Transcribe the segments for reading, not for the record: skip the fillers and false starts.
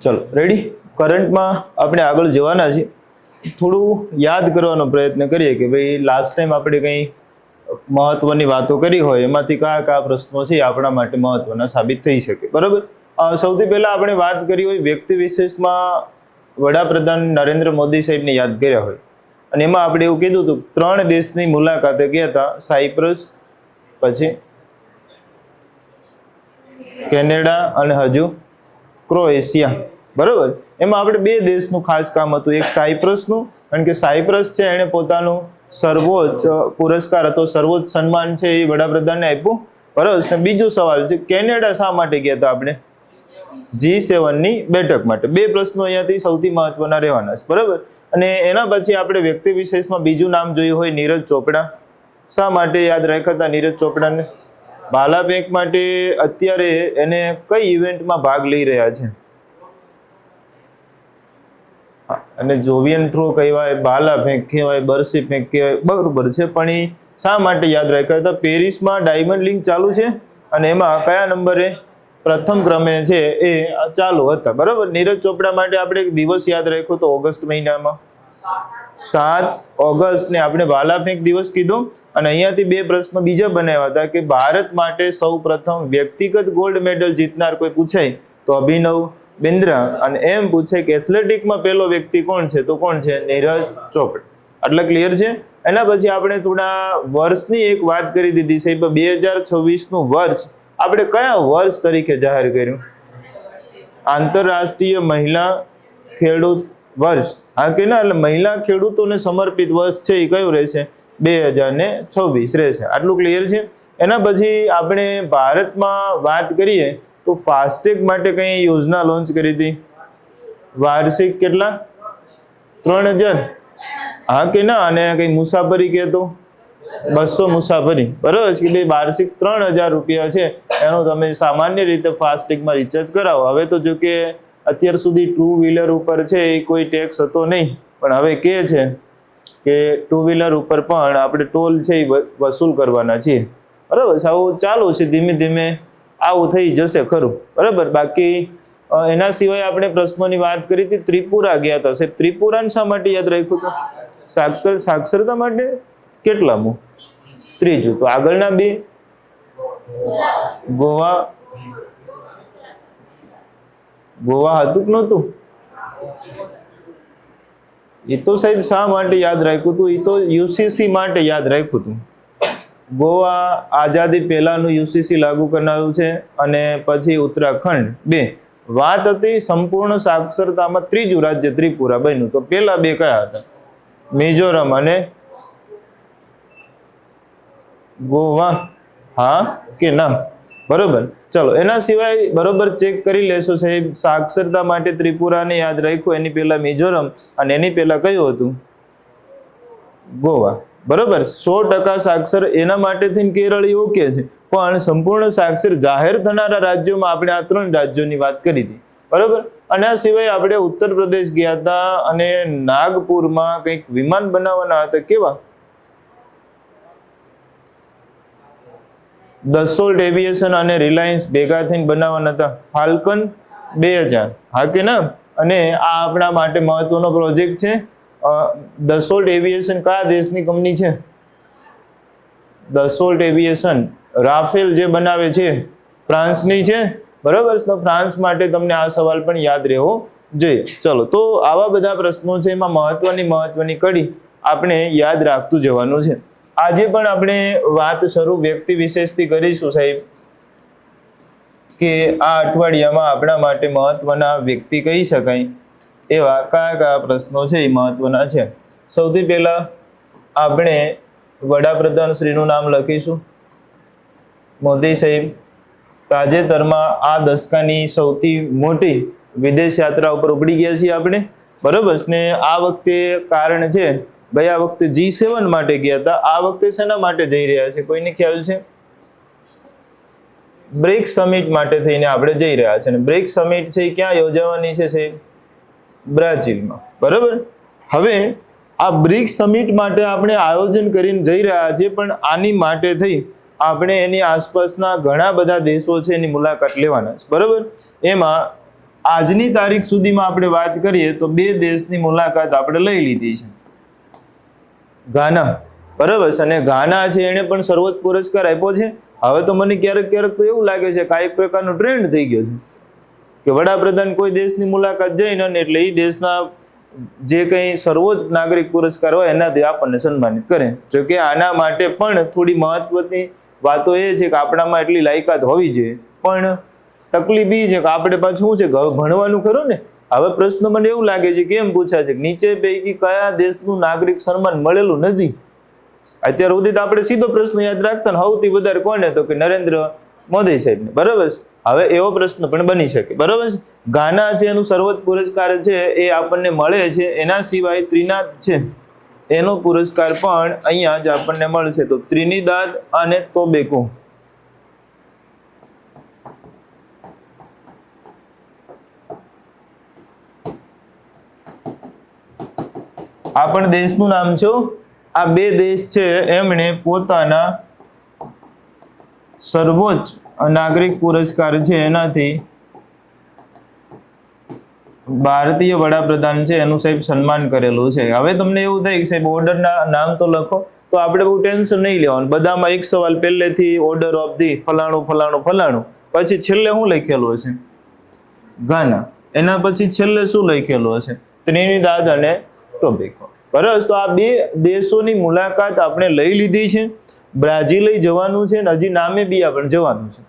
ચલો રેડી. કરંટમાં આપણે આગળ જવાના છીએ. થોડું યાદ કરવાનો પ્રયત્ન કરીએ કે ભાઈ લાસ્ટ ટાઈમ આપણે કંઈ મહત્વની વાતો કરી હોય એમાંથી કયા કયા પ્રશ્નો છે આપણા માટે મહત્વના સાબિત થઈ શકે. બરાબર. સૌથી પહેલા આપણે વાત કરી હોય વ્યક્તિ વિશેષમાં વડાપ્રધાન નરેન્દ્ર મોદી સાહેબને યાદ કર્યા હોય અને એમાં આપણે એવું કીધું હતું 3 દેશની મુલાકાતે ગયા હતા. સાયપ્રસ, પછી કેનેડા અને હજુ ક્રોએશિયા. બરાબર. એમાં આપણે 2 દેશનું ખાસ કામ હતું. એક સાયપ્રસનું, કારણ કે સાયપ્રસ છે એણે પોતાનું સર્વોચ્ચ પુરસ્કાર હતો, સર્વોચ્ચ સન્માન છે એ વડાપ્રધાનને આપ્યું. બરાબર. અને બીજો સવાલ છે કેનેડા શા માટે ગયા હતા આપણે? G7 ની બેઠક માટે. 2 પ્રશ્નો અહીંયાથી સૌથી મહત્વના રહેવાના છે. બરાબર. અને એના પછી આપણે વ્યક્તિ વિશેષમાં બીજું નામ જોયું હોય નીરજ ચોપડા. શા માટે યાદ રાખ્યા હતા નીરજ ચોપડાને? ભાલા ફેંક માટે. અત્યારે એને કઈ ઇવેન્ટમાં ભાગ લઈ રહ્યા છે? અને જોવિયન થ્રો કહેવાય, ભાલા ફેંક કહેવાય, બરસી ફેંક કહેવાય. બરોબર છે, પણ એ શા માટે યાદ રાખ્યા હતા? પેરિસમાં ડાયમંડ લીગ ચાલુ છે અને એમાં કયા નંબરે પ્રથમ ક્રમે છે એ ચાલુ હતા. બરાબર. નીરજ ચોપડા માટે આપણે એક દિવસ યાદ રાખ્યો તો ઓગસ્ટ મહિનામાં 7 ઓગસ્ટને આપણે ભાલા ફેંક દિવસ કીધો. અને અહીંયાથી 2 પ્રશ્નો બીજા બનાવ્યા હતા કે ભારત માટે સૌ પ્રથમ વ્યક્તિગત ગોલ્ડ મેડલ જીતનાર કોઈ પૂછાય તો અભિનવ બિંદ્રા. અને એમ પૂછે કે એથ્લેટિકમાં પહેલો વ્યક્તિ કોણ છે તો કોણ છે? નીરજ ચોપડા. આટલા ક્લિયર છે. એના પછી આપણે થોડા વર્ષની એક વાત કરી દીધી છે. 2026 નું વર્ષ આપણે કયા વર્ષ તરીકે જાહેર કર્યું? આંતરરાષ્ટ્રીય મહિલા ખેડૂત વર્ષ. હા કે ના? એટલે મહિલા ખેડૂતોને સમર્પિત વર્ષ છે એ કયું રહેશે? 2026 રહેશે. આટલું ક્લિયર છે. એના પછી આપણે ભારતમાં વાત કરીએ તો ફાસ્ટેગ માટે કઈ યોજના લોન્ચ કરી હતી? વાર્ષિક કેટલા? 3000. હા કે ના? અને કઈ મુસાફરી કહેતો 200 મુસાફરી. બરાબર છે કે વાર્ષિક 3000 રૂપિયા છે એનો તમે સામાન્ય રીતે ફાસ્ટેગમાં રિચાર્જ કરાવો. હવે તો જો કે અત્યાર સુધી 2 વ્હીલર ઉપર છે એ કોઈ ટેક્સ હતો નહીં, પણ હવે કે છે કે 2 વ્હીલર ઉપર પણ આપણે ટોલ છે એ વસૂલ કરવાના છીએ. બરાબર. આવું ચાલુ છે, ધીમે ધીમે આવું થઈ જશે ખરું. બરાબર. બાકી એના સિવાય આપણે પ્રશ્નોની વાત કરી હતી. ત્રિપુરા ગયા હતા. સાહેબ ત્રિપુરાને શા માટે યાદ રાખ્યું હતું? સાક્ષરતા માટે. કેટલામું? 3જું. તો આગળના 2 ગોવા હતું કે નહોતું? એ તો સાહેબ શા માટે યાદ રાખ્યું હતું? એ તો યુસીસી માટે યાદ રાખ્યું હતું. ગોવા આઝાદી પહેલાનું યુસીસી લાગુ કરનારું છે. અને પછી ઉત્તરાખંડ 2. વાત હતી સંપૂર્ણ સાક્ષરતામાં 3જું રાજ્ય ત્રિપુરા બન્યું. તો પેલા 2 કયા હતા? મિઝોરમ અને ગોવા. હા કે ના? બરોબર. ચલો એના સિવાય બરોબર ચેક કરી લેશો સાહેબ. સાક્ષરતા માટે ત્રિપુરાને યાદ રાખ્યું, એની પહેલા મિઝોરમ અને એની પહેલા કયું હતું? ગોવા. બરોબર. 100% સાક્ષર એના માટે થઈને કેરળ ઓકે છે, પણ સંપૂર્ણ સાક્ષર જાહેર થનારા રાજ્યોમાં આપણે આ 3 રાજ્યોની વાત કરી હતી. બરોબર. અને આ સિવાય આપણે ઉત્તર પ્રદેશ ગયા હતા અને નાગપુરમાં કંઈક વિમાન બનાવવાના હતા. કેવા? દસોલ્ટ એવિએશન અને રિલાયન્સ ભેગા થઈને બનાવવાના હતા. ફાલ્કન 2000. હા કે ના? અને આ આપણા માટે મહત્વનો પ્રોજેક્ટ છે. દસોલ્ટ એવિએશન કયા દેશની કંપની છે? દસોલ્ટ એવિએશન રાફેલ જે બનાવે છે ફ્રાન્સની છે. બરાબર. તો ફ્રાન્સ માટે તમને આ સવાલ પણ યાદ રહેવો જોઈએ. ચલો, તો આવા બધા પ્રશ્નો છે, એમાં મહત્વની કડી આપણે યાદ રાખતું જવાનું છે. આજે પણ આપણે વાત શરૂ વ્યક્તિ વિશેષથી કરીશું સાહેબ, કે આ અઠવાડિયામાં આપણા માટે મહત્વના વ્યક્તિ કહી શકાય એવા કયા કયા પ્રશ્નો છે એ મહત્વના છે. સૌથી પહેલા આપણે વડાપ્રધાન શ્રીનું નામ લખીશું. મોદી સાહેબ તાજેતરમાં આ દશકાની સૌથી મોટી વિદેશ યાત્રા ઉપર ઉપડી ગયા છીએ આપણે. બરોબર ને? આ વખતે કારણ છે, ગયા વખતે G7 માટે ગયા હતા, આ વખતે શેના માટે જઈ રહ્યા છે કોઈને ખ્યાલ છે? બ્રિક્સ સમિટ માટે થઈને આપણે જઈ રહ્યા છે. અને બ્રિક્સ સમિટ છે એ ક્યાં યોજાવાની છે સાહેબ? બ્રાઝિલમાં. બરોબર. હવે આ બ્રિક્સ સમિટ માટે આપણે આયોજન કરીને જઈ રહ્યા છીએ, પણ આની માટે થઈ આપણે એની આસપાસના ઘણા બધા દેશો છે એની મુલાકાત લેવાના છે, બરાબર. એમાં આજની તારીખ સુધીમાં આપણે વાત કરીએ તો 2 દેશની મુલાકાત આપણે લઈ લીધી છે. ગાના, બરાબર છે, અને ગાના છે એને પણ સર્વોચ્ચ પુરસ્કાર આપ્યો છે. હવે તો મને ક્યારેક ક્યારેક તો એવું લાગે છે કે આ એક પ્રકારનો ટ્રેન્ડ થઈ ગયો છે કે વડાપ્રધાન કોઈ દેશની મુલાકાત જઈને એટલે એ દેશના જે કંઈ સર્વોચ્ચ નાગરિક પુરસ્કાર હોય એનાથી આપણને સન્માનિત કરે. જો કે આના માટે પણ થોડી મહત્વની વાતો એ છે કે આપણામાં એટલી લાયકાત હોવી જોઈએ, પણ તકલીફ એ છે કે આપણે પાછું શું છે ભણવાનું ખરું ને. હવે પ્રશ્ન મને એવું લાગે છે કેમ પૂછાય છે નીચે પૈકી કયા દેશનું નાગરિક સન્માન મળેલું નથી. અત્યાર સુધી તો આપણે સીધો પ્રશ્ન યાદ રાખતા ને સૌથી વધારે કોને, તો કે નરેન્દ્ર મોદી સાહેબને, બરાબર છે. હવે એવો પ્રશ્ન પણ બની શકે, બરાબર છે. ગાના છે એનું સર્વોચ્ચ પુરસ્કાર છે એ આપણને મળે છે. એના સિવાય ત્રિનાદ છે એનો પુરસ્કાર પણ અહીંયા જ આપણને મળશે. તો ત્રિનિદાદ અને ટોબેગો આ પણ દેશનું નામ છે. આ 2 દેશ છે એમણે પોતાના સર્વોચ્ચ નાગરિક પુરસ્કાર છે એનાથી ભારતીય વડાપ્રધાન છે એનું સાહેબ સન્માન કરેલું છે. હવે તમને એવું થાય કે સાહેબ ઓર્ડરના નામ તો લખો, તો આપણે બહુ ટેન્શન નહીં લેવાનું. બધામાં એક સવાલ પહેલેથી ઓર્ડર ઓફ ધી ફલાણું ફલાણું ફલાણું, પછી છેલ્લે શું લખેલું હશે? ગાના. એના પછી છેલ્લે શું લખેલું હશે? ત્રિનિદાદ અને ટોબેગો. બરાબર. તો આ 2 દેશોની મુલાકાત આપણે લઈ લીધી છે. બ્રાઝિલ જવાનું છે અને હજી નામીબિયા પણ જવાનું છે.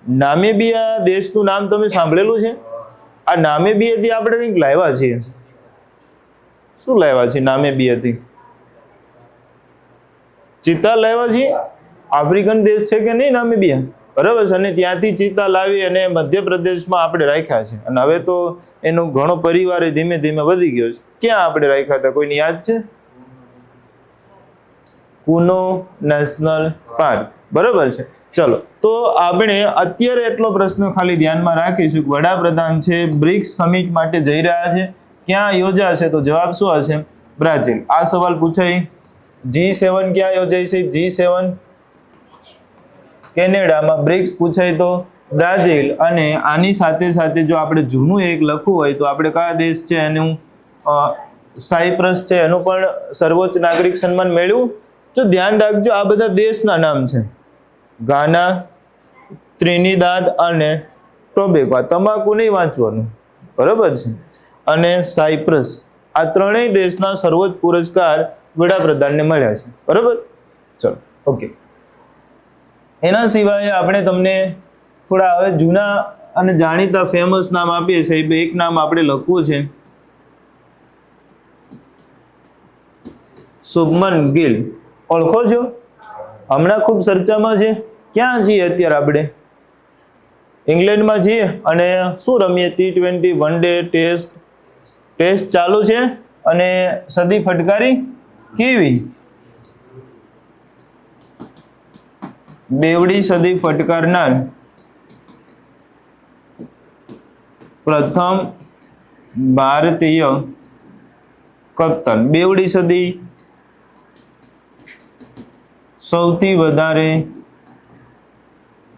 નામીબિયા દેશનું નામ તમે સાંભળેલું છે? આ નામીબિયાથી આપણે કંઈક લાવ્યા છીએ. શું લાવ્યા છે નામીબિયાથી? ચિત્તા લાવ્યા છીએ. આફ્રિકન દેશ છે કે નહીં નામીબિયા? બરાબર છે. અને ત્યાંથી ચિત્તા લાવી અને મધ્યપ્રદેશમાં આપણે રાખ્યા છે. અને હવે તો એનો ઘણો પરિવાર ધીમે ધીમે વધી ગયો છે. ક્યાં આપણે રાખ્યા હતા કોઈને યાદ છે? કુનો નેશનલ પાર્ક, બરાબર છે. ચલો, તો આપણે અત્યારે એટલો પ્રશ્ન ખાલી ધ્યાનમાં રાખીશું કે વડાપ્રધાન છે બ્રિક્સ સમિટ માટે જઈ રહ્યા છે. ક્યાં યોજાશે? તો જવાબ શું હશે? બ્રાઝિલ. આ સવાલ પૂછાય. G7 ક્યાં યોજાય છે? G7 કેનેડામાં. બ્રિક્સ પૂછાય તો બ્રાઝિલ. અને આની સાથે સાથે જો આપણે જૂનું એક લખવું હોય તો આપણે કયા દેશ છે એનું સાયપ્રસ છે એનું પણ સર્વોચ્ચ નાગરિક સન્માન મેળવ્યું. જો ધ્યાન રાખજો આ બધા દેશના નામ છે. ગાના, ત્રિનિદાદ અને ટોબેગો. આ તમાકુ નહીં વાંચવાનું, બરાબર છે. અને સાયપ્રસ. આ ત્રણેય દેશના સર્વોચ્ચ પુરસ્કાર વડાપ્રધાનને મળ્યા છે, બરાબર. ચલો, ઓકે. એના સિવાય આપણે તમને થોડા હવે જૂના અને જાણીતા ફેમસ નામ આપીએ સાહેબ. એક નામ આપણે લખવું છે, શુભમન ગિલ. ઓળખો છો? હમણાં ખૂબ ચર્ચામાં છે. ક્યાં છીએ અત્યારે આપણે? ઇંગ્લેન્ડમાં છીએ. અને શું રમીએ? T20 વન ડે ટેસ્ટ ચાલુ છે અને સદી ફટકારી કેવી? બેવડી સદી ફટકારનાર પ્રથમ ભારતીય કપ્તાન. બેવડી સદી સૌથી વધારે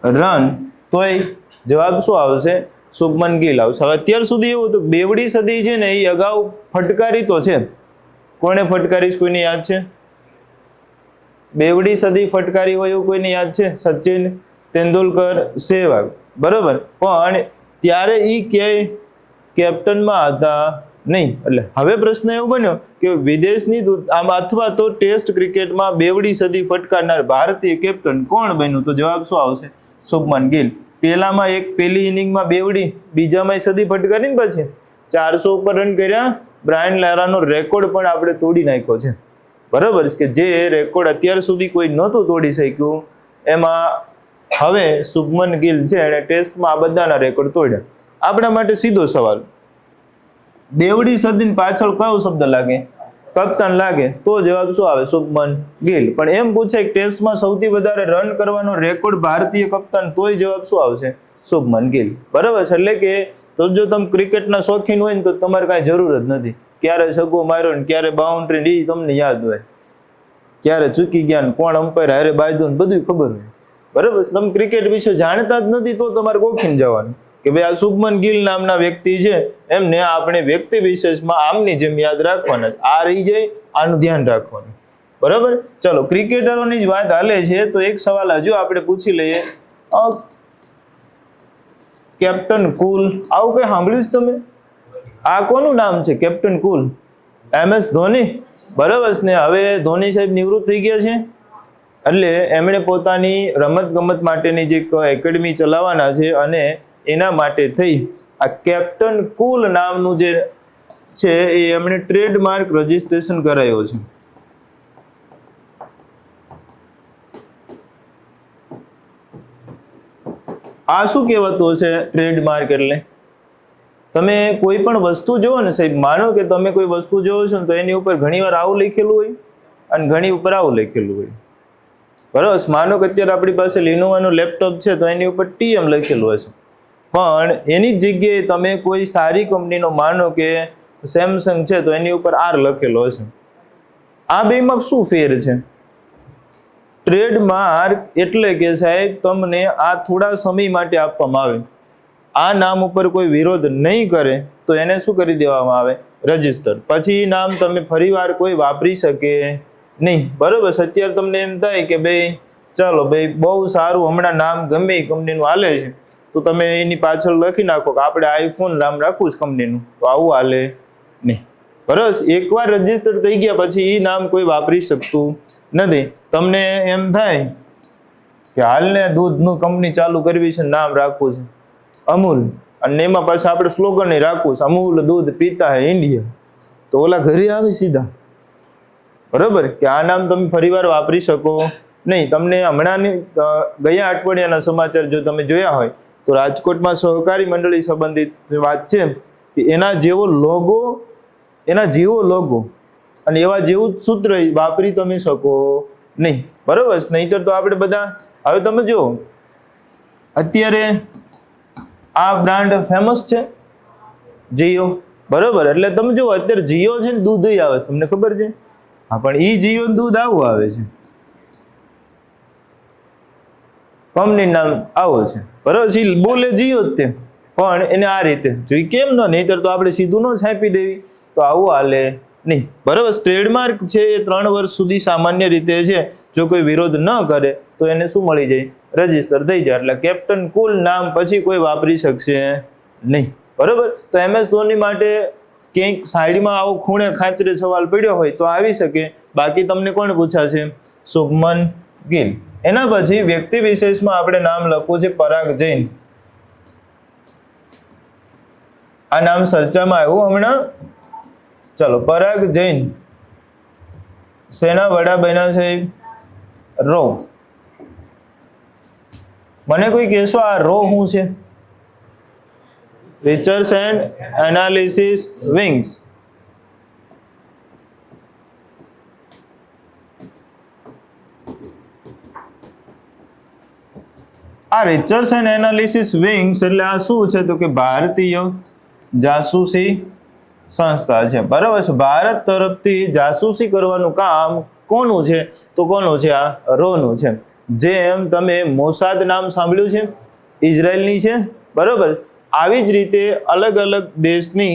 રન, તોય જવાબ શું આવશે? શુભમન ગિલ આવશે. હવે અત્યાર સુધી એવું હતું બેવડી સદી છે ને એ અગાઉ ફટકારી તો છે. કોને ફટકારી? કોઈને યાદ છે? બેવડી સદી ફટકારી હોય એવું કોઈને યાદ છે? સચિન તેંડુલકર, સહેવાગ, બરાબર. પણ ત્યારે એ ક્યાંય કેપ્ટનમાં હતા નહીં. એટલે હવે પ્રશ્ન એવો બન્યો કે વિદેશની આમ અથવા તો ટેસ્ટ ક્રિકેટમાં બેવડી સદી ફટકારનાર ભારતીય કેપ્ટન કોણ બન્યું? તો જવાબ શું આવશે? શુભમન ગિલ. પહેલી ઇનિંગમાં બેવડી, બીજામાં સદી ફટકારી ને પછી 400 ઉપર રન કર્યા. બ્રાયન લારાનો રેકોર્ડ પણ આપણે તોડી નાખ્યો છે, બરાબર. કે જે રેકોર્ડ અત્યાર સુધી કોઈ નહોતું તોડી શક્યું. એમાં હવે શુભમન ગિલ છે એને ટેસ્ટમાં આ બધાના રેકોર્ડ તોડ્યા. આપણા માટે સીધો સવાલ, બેવડી સદીની પાછળ કયો શબ્દ લાગે? કપ્તાન લાગે. તો જવાબ શું આવે? શુભમન ગિલ. પણ એમ પૂછાય કે ટેસ્ટમાં સૌથી વધારે રન કરવાનો રેકોર્ડ ભારતીય કપ્તાન, તોય જવાબ શું આવશે? શુભમન ગિલ, બરાબર છે. એટલે કે તો જો તમે ક્રિકેટના શોખીન હોય ને તો તમારે કાંઈ જરૂર જ નથી. ક્યારે છગ્ગો માર્યો ને ક્યારે બાઉન્ડ્રી, એ તમને યાદ હોય. ક્યારે ચૂકી ગયા ને કોણ અમ્પાયર હારે બાંધ્યું ને બધું ખબર હોય. બરાબર, તમે ક્રિકેટ વિશે જાણતા જ નથી તો તમારે ગોખીને જવાનું કે ભાઈ આ શુભમન ગિલ નામના વ્યક્તિ છે, એમને આપણે વ્યક્તિ વિશેષમાં આમની જેમ યાદ રાખવાના, આ રહી જાય, આનું ધ્યાન રાખવાનું. બરાબર, ચલો ક્રિકેટરોની જ વાત હાલે છે તો એક સવાલ હજુ આપણે પૂછી લઈએ. કેપ્ટન કુલ, આવું કઈ સાંભળ્યું છે તમે? આ કોનું નામ છે કેપ્ટન કુલ? MS ધોની. બરાબર ને, હવે ધોની સાહેબ નિવૃત્ત થઈ ગયા છે એટલે એમણે પોતાની રમત ગમત માટેની જે એકેડમી ચલાવવાના છે અને એના માટે થઈ આ કેપ્ટન કુલ નામનું જે છે એ એમણે ટ્રેડમાર્ક રજીસ્ટ્રેશન કરાયો છે. આ શું કહેવાતું હશે ટ્રેડમાર્ક? એટલે તમે કોઈ પણ વસ્તુ જોવો ને સાહેબ, માનો કે તમે કોઈ વસ્તુ જોવો છો ને તો એની ઉપર ઘણીવાર આવું લખેલું હોય અને ઘણી ઉપર આવું લખેલું હોય. બરાબર, માનો કે અત્યારે આપણી પાસે લિનોવાનું લેપટોપ છે તો એની ઉપર TM લખેલું હશે, પણ એની જ જગ્યાએ તમે કોઈ સારી કંપનીનો માનો કે સેમસંગ છે તો એની ઉપર R લખેલો હશે. આ બેમાં શું ફેર છે? ટ્રેડમાર્ક એટલે કે સાહેબ તમને આ થોડા સમય માટે આપવામાં આવે, આ નામ ઉપર કોઈ વિરોધ નહીં કરે તો એને શું કરી દેવામાં આવે? રજીસ્ટર. પછી એ નામ તમે ફરીવાર કોઈ વાપરી શકે નહીં. બરોબર, અત્યારે તમને એમ થાય કે ભાઈ ચાલો ભાઈ બહુ સારું હમણાં નામ ગમે એ કંપનીનું હાલે છે તો તમે એની પાછળ લખી નાખો કે આપણે આઈફોન નામ રાખવું છે કંપનીનું, તો આવું હાલે નહીં. બરોબર, એકવાર રજીસ્ટર થઈ ગયા પછી એ નામ કોઈ વાપરી શકતું નથી. તમને એમ થાય કે હાલને દૂધનું કંપની ચાલુ કરવી છે, નામ રાખવું છે અમૂલ, અને એમાં પાછું આપણે સ્લોગન રાખવું છે અમૂલ દૂધ પીતા હે ઇન્ડિયા, તો ઓલા ઘરે આવે સીધા. બરોબર, કે આ નામ તમે ફરીવાર વાપરી શકો નહીં. તમને હમણાંની ગયા અઠવાડિયાના સમાચાર જો તમે જોયા હોય તો રાજકોટમાં સહકારી મંડળી સંબંધિત વાત છે કે એના જેવો લોગો અને એવા જેવું જ સૂત્ર વાપરી તમે શકો નહીં. બરોબર, નહીતર તો આપણે બધા હવે તમે જો અત્યારે આ બ્રાન્ડ ફેમસ છે જીઓ. બરોબર, એટલે તમે જો અત્યારે જીઓ છે ને દૂધ આવે છે, તમને ખબર છે? હા, પણ ઈ જીઓ દૂધ આવું આવે છે, કંપની નામ આવો છે. બરોબર, સી બોલે જીઓ જ તે, પણ એને આ રીતે જોઈ કેમ ન, નહીતર તો આપણે સીધું ન છાપી દેવી, તો આવું હાલે નહીં. બરોબર, ટ્રેડમાર્ક છે એ 3 વર્ષ સુધી સામાન્ય રીતે છે, જો કોઈ વિરોધ ન કરે તો એને શું મળી જાય? રજીસ્ટર થઈ જાય. એટલે કેપ્ટન કુલ નામ પછી કોઈ વાપરી શકશે નહીં. બરોબર, તો MS ધોની માટે ક્યાંક સાઈડમાં આવો ખૂણે ખાંચરે સવાલ પડ્યો હોય તો આવી શકે. બાકી તમને કોણ પૂછાશે? શુભમન ગિલ. એના પછી વ્યક્તિ વિશેષમાં આપણે નામ લખવું છે પરાગ જૈન. આ નામ ચર્ચામાં આવ્યું હમણાં. ચલો, પરાગ જૈન સેના વડા બન્યા છે રો. મને કોઈ કહેશો આ રો શું છે? Research and analysis wings. આ રિસર્ચ એન્ડ એનાલિસિસ વિંગ્સ એટલે આ શું છે? તો કે ભારતીય જાસૂસી સંસ્થા છે. બરાબર છે, ભારત તરફથી જાસૂસી કરવાનું કામ કોનું છે? તો કોનું છે? આ રોનું છે. જેમ તમે મોસાદ નામ સાંભળ્યું છે, ઇઝરાયલની છે. બરાબર, આવી જ રીતે અલગ અલગ દેશની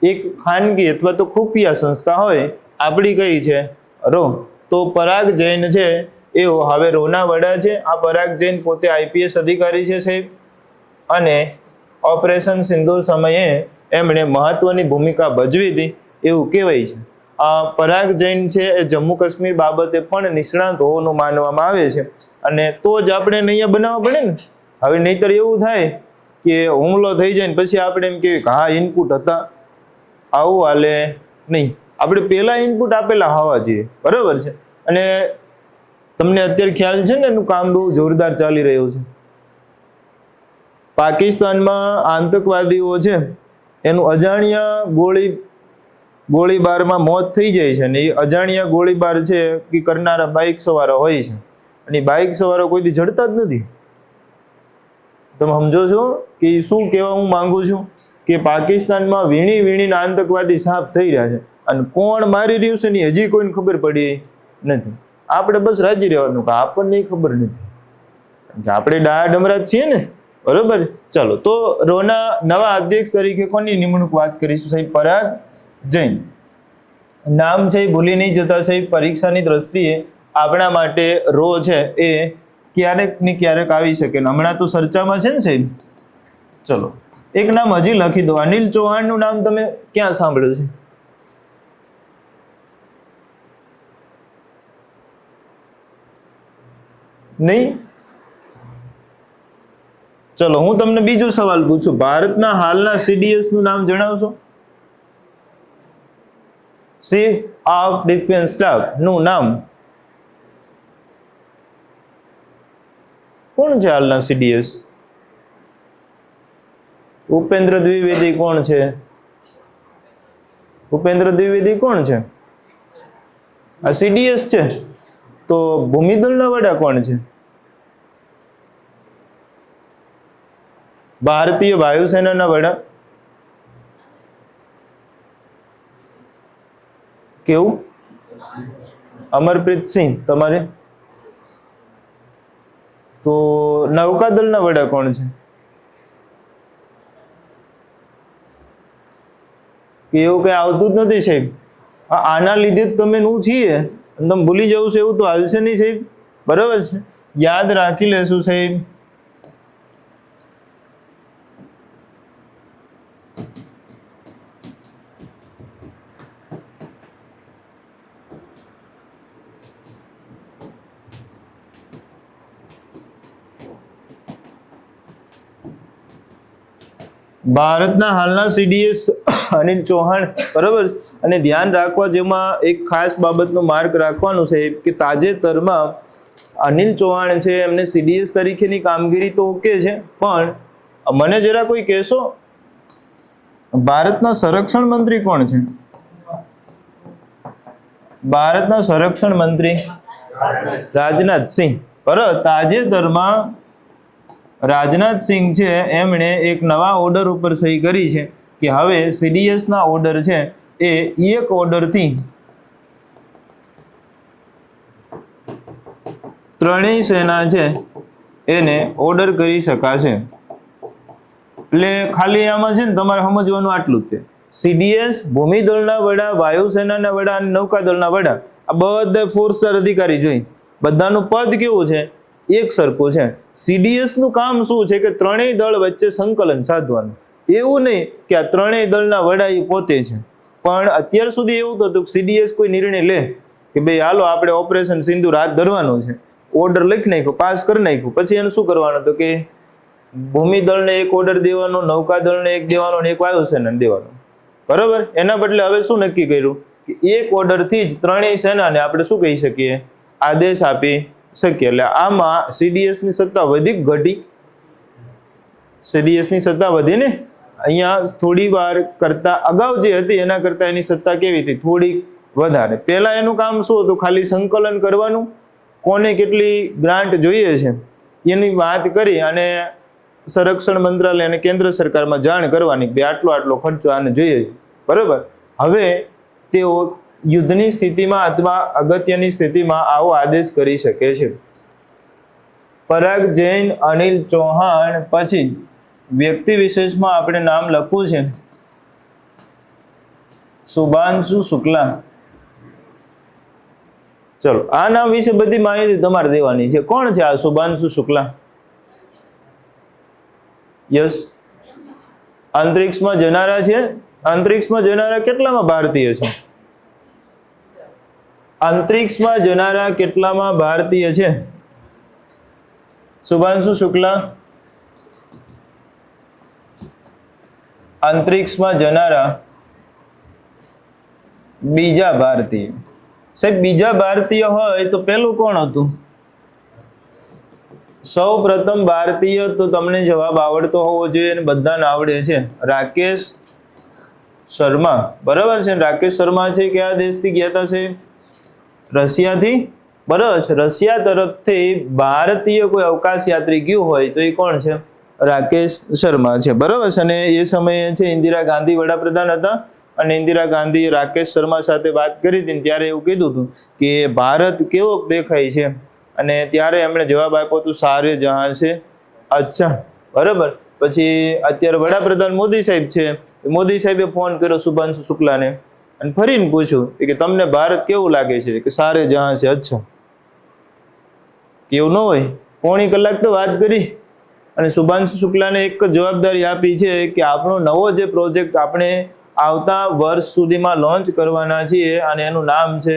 એક ખાનગી અથવા તો ખુફિયા સંસ્થા હોય, આપણી કઈ છે? રો. તો પરાગ જૈન છે એઓ હવે રોના વડા છે. આ પરાગ જૈન પોતે IPS અધિકારી છે સાહેબ, અને ઓપરેશન સિંદૂર સમયે એમણે મહત્વની ભૂમિકા ભજવી હતી એવું કહેવાય છે. આ પરાગ જૈન છે એ જમ્મુ કાશ્મીર બાબતે પણ નિષ્ણાત હોવાનું માનવામાં આવે છે, અને તો જ આપણે અહીંયા બનાવવા પડે ને. હવે નહીતર એવું થાય કે હુમલો થઈ જાય ને પછી આપણે એમ કહેવાય કે હા ઇનપુટ હતા, આવું હાલે નહીં. આપણે પહેલા ઇનપુટ આપેલા હોવા જોઈએ. બરાબર છે, અને તમને અત્યારે ખ્યાલ છે ને એનું કામ બહુ જોરદાર ચાલી રહ્યું છે. પાકિસ્તાનમાં આતંકવાદીઓ છે એનું અજાણ્યા ગોળીબારમાં મોત થઈ જાય છે, અને એ અજાણ્યા ગોળીબાર છે એ કરનારા બાઇક સવારો હોય છે, અને બાઇક સવારો કોઈથી જડતા જ નથી. તમે સમજો છો કે શું કહેવા હું માંગુ છું? કે પાકિસ્તાનમાં વીણીને આતંકવાદી સાફ થઈ રહ્યા છે, અને કોણ મારી રહ્યું છે ને હજી કોઈને ખબર પડી નથી. આપણે બસ રાજી રહેવાનું કે આપણને ખબર નથી. આપણે ડાયા ડમરા જ છીએ ને, બરોબર. ચલો, તો રોના નવા અધ્યક્ષ તરીકે કોની નિમણૂક વાત કરીશું સાહેબ? પરાગ જૈન. નામ છે ભૂલી નહીં જતા સાહેબ. પરીક્ષાની દ્રષ્ટિએ આપણા માટે રો છે એ ક્યારેક ને ક્યારેક આવી શકે. હમણાં તો ચર્ચામાં છે ને સાહેબ. ચલો, એક નામ હજી લખી દો. અનિલ ચૌહાણનું નામ તમે ક્યાં સાંભળ્યું છે? નહીં? ચલો, હું તમને બીજો સવાલ પૂછું. ભારતના હાલના સીડીએસ નું નામ જણાવશો? ચીફ ઓફ ડિફેન્સ સ્ટાફ નું નામ કોણ છે હાલના સીડીએસ? ઉપેન્દ્ર દ્વિવેદી કોણ છે? ઉપેન્દ્ર દ્વિવેદી કોણ છે? આ સીડીએસ છે. તો ભૂમિદળના વડા કોણ છે? ભારતીય વાયુસેનાના વડા. કેવું? અમરપ્રીત સિંહ. તમારે? તો નૌકાદળના વડા કોણ છે? એવું કઈ આવતું જ નથી સાહેબ. આના લીધે જ તમે નું છીએ, તમે ભૂલી જવું છે એવું તો હાલશે નહીં સાહેબ. બરાબર છે, યાદ રાખી લેશું સાહેબ. ભારતના હાલના સીડીએસ અનિલ ચૌહાણ, બરાબર. અને ધ્યાન રાખવા જેમાં એક ખાસ બાબતનો માર્ક રાખવાનું છે કે તાજેતરમાં અનિલ ચૌહાણ છે એમને સીડીએસ તરીકેની કામગીરી તો ઓકે છે, પણ મને જરા કોઈ કહેશો ભારતના સંરક્ષણ મંત્રી કોણ છે? ભારતના સંરક્ષણ મંત્રી રાજનાથ સિંહ. બરાબર. તાજેતરમાં રાજનાથ સિંહ છે એમણે એક નવા ઓર્ડર ઉપર સહી કરી છે કે હવે સીડીએસ ના ઓર્ડર છે એ એક ઓર્ડરથી ત્રણેય સેના છે એને ઓર્ડર કરી શકાશે. એટલે ખાલી આમાં છે ને તમારે સમજવાનું આટલું જ છે. સીડીએસ, ભૂમિદળના વડા, વાયુસેનાના વડા અને નૌકાદળના વડા, આ બધા 4 સ્ટાર અધિકારી જોઈ. બધાનું પદ કેવું છે? એક સરખું છે. સીડીએસ નું કામ શું છે કે ત્રણેય દળ વચ્ચે સંકલન સાધવાનું. એવું નહીં કે આ ત્રણેય દળના વડા એ પોતે છે. પણ અત્યાર સુધી એવું હતું કે સીડીએસ કોઈ નિર્ણય લે કે ભાઈ હાલો આપણે ઓપરેશન સિંદૂર હાથ ધરવાનું છે, ઓર્ડર લખી નાખ્યો, પાસ કરી નાખ્યું, પછી એને શું કરવાનું હતું કે ભૂમિદળને એક ઓર્ડર દેવાનો, નૌકાદળને એક દેવાનો અને એક વાયુસેનાને દેવાનો. બરોબર. એના બદલે હવે શું નક્કી કર્યું કે એક ઓર્ડરથી જ ત્રણેય સેનાને આપણે શું કહી શકીએ? આદેશ આપી શકીએ. એટલે આમાં સીડીએસ ની સત્તા વધી ઘટી? સીડીએસ ની સત્તા વધી ને. અહીંયા થોડી વાર કરતા અગાઉ જે હતી એના કરતા એની સત્તા કેવી હતી? થોડીક વધારે. પહેલા એનું કામ શું હતું? ખાલી સંકલન કરવાનું, કોને કેટલી ગ્રાન્ટ જોઈએ છે એની વાત કરી અને સંરક્ષણ મંત્રાલય અને કેન્દ્ર સરકારમાં જાણ કરવાની કે આટલો આટલો ખર્ચો આને જોઈએ છે. બરોબર. હવે તેઓ યુદ્ધની સ્થિતિમાં અથવા અગત્યની સ્થિતિમાં આવો આદેશ કરી શકે છે. પરાગ જૈન, અનિલ ચૌહાણ, પછી વ્યક્તિ વિશેષમાં આપણે નામ લખવું છે શુભાંશુ શુક્લા. ચલો, આ નામ વિશે બધી માહિતી તમારે દેવાની છે. કોણ છે આ શુભાંશુ શુક્લા? યસ, અંતરિક્ષમાં જનારા છે. અંતરિક્ષમાં જનારા કેટલામાં ભારતીય છે? અંતરિક્ષમાં જનારા કેટલામાં ભારતીય છે? શુભાંશુ શુક્લા, અંતરિક્ષમાં જનારા બીજા ભારતીય. સાહેબ, બીજા ભારતીય હોય તો પેલું કોણ હતું? સૌ પ્રથમ ભારતીય તો તમને જવાબ આવડતો હોવો જોઈએ અને બધાને આવડે છે. રાકેશ શર્મા. બરાબર છે. રાકેશ શર્મા છે કયા દેશથી ગયા હતા? છે રશિયાથી. બરાબર છે. રશિયા તરફથી ભારતીય કોઈ અવકાશ યાત્રી ગયું હોય તો એ કોણ છે? રાકેશ શર્મા છે. બરાબર છે. અને એ સમયે છે ઇન્દિરા ગાંધી વડાપ્રધાન હતા અને ઇન્દિરા ગાંધીએ રાકેશ શર્મા સાથે વાત કરી હતી ત્યારે એવું કીધું હતું કે ભારત કેવો દેખાય છે અને ત્યારે એમણે જવાબ આપ્યો હતો સારે જહાં છે અચ્છા, બરાબર. પછી અત્યારે વડાપ્રધાન મોદી સાહેબ છે, મોદી સાહેબે ફોન કર્યો શુભાંશુ શુક્લાને અને ફરીને પૂછ્યું કે તમને ભારત કેવું લાગે છે, કે સારે જહાં છે અચ્છા. કેવું ન હોય, પોણી કલાક તો વાત કરી અને શુભાંશુ શુક્લાને એક જ જવાબદારી આપી છે કે આપણો નવો જે પ્રોજેક્ટ આપણે આવતા વર્ષ સુધીમાં લોન્ચ કરવાના છીએ અને એનું નામ છે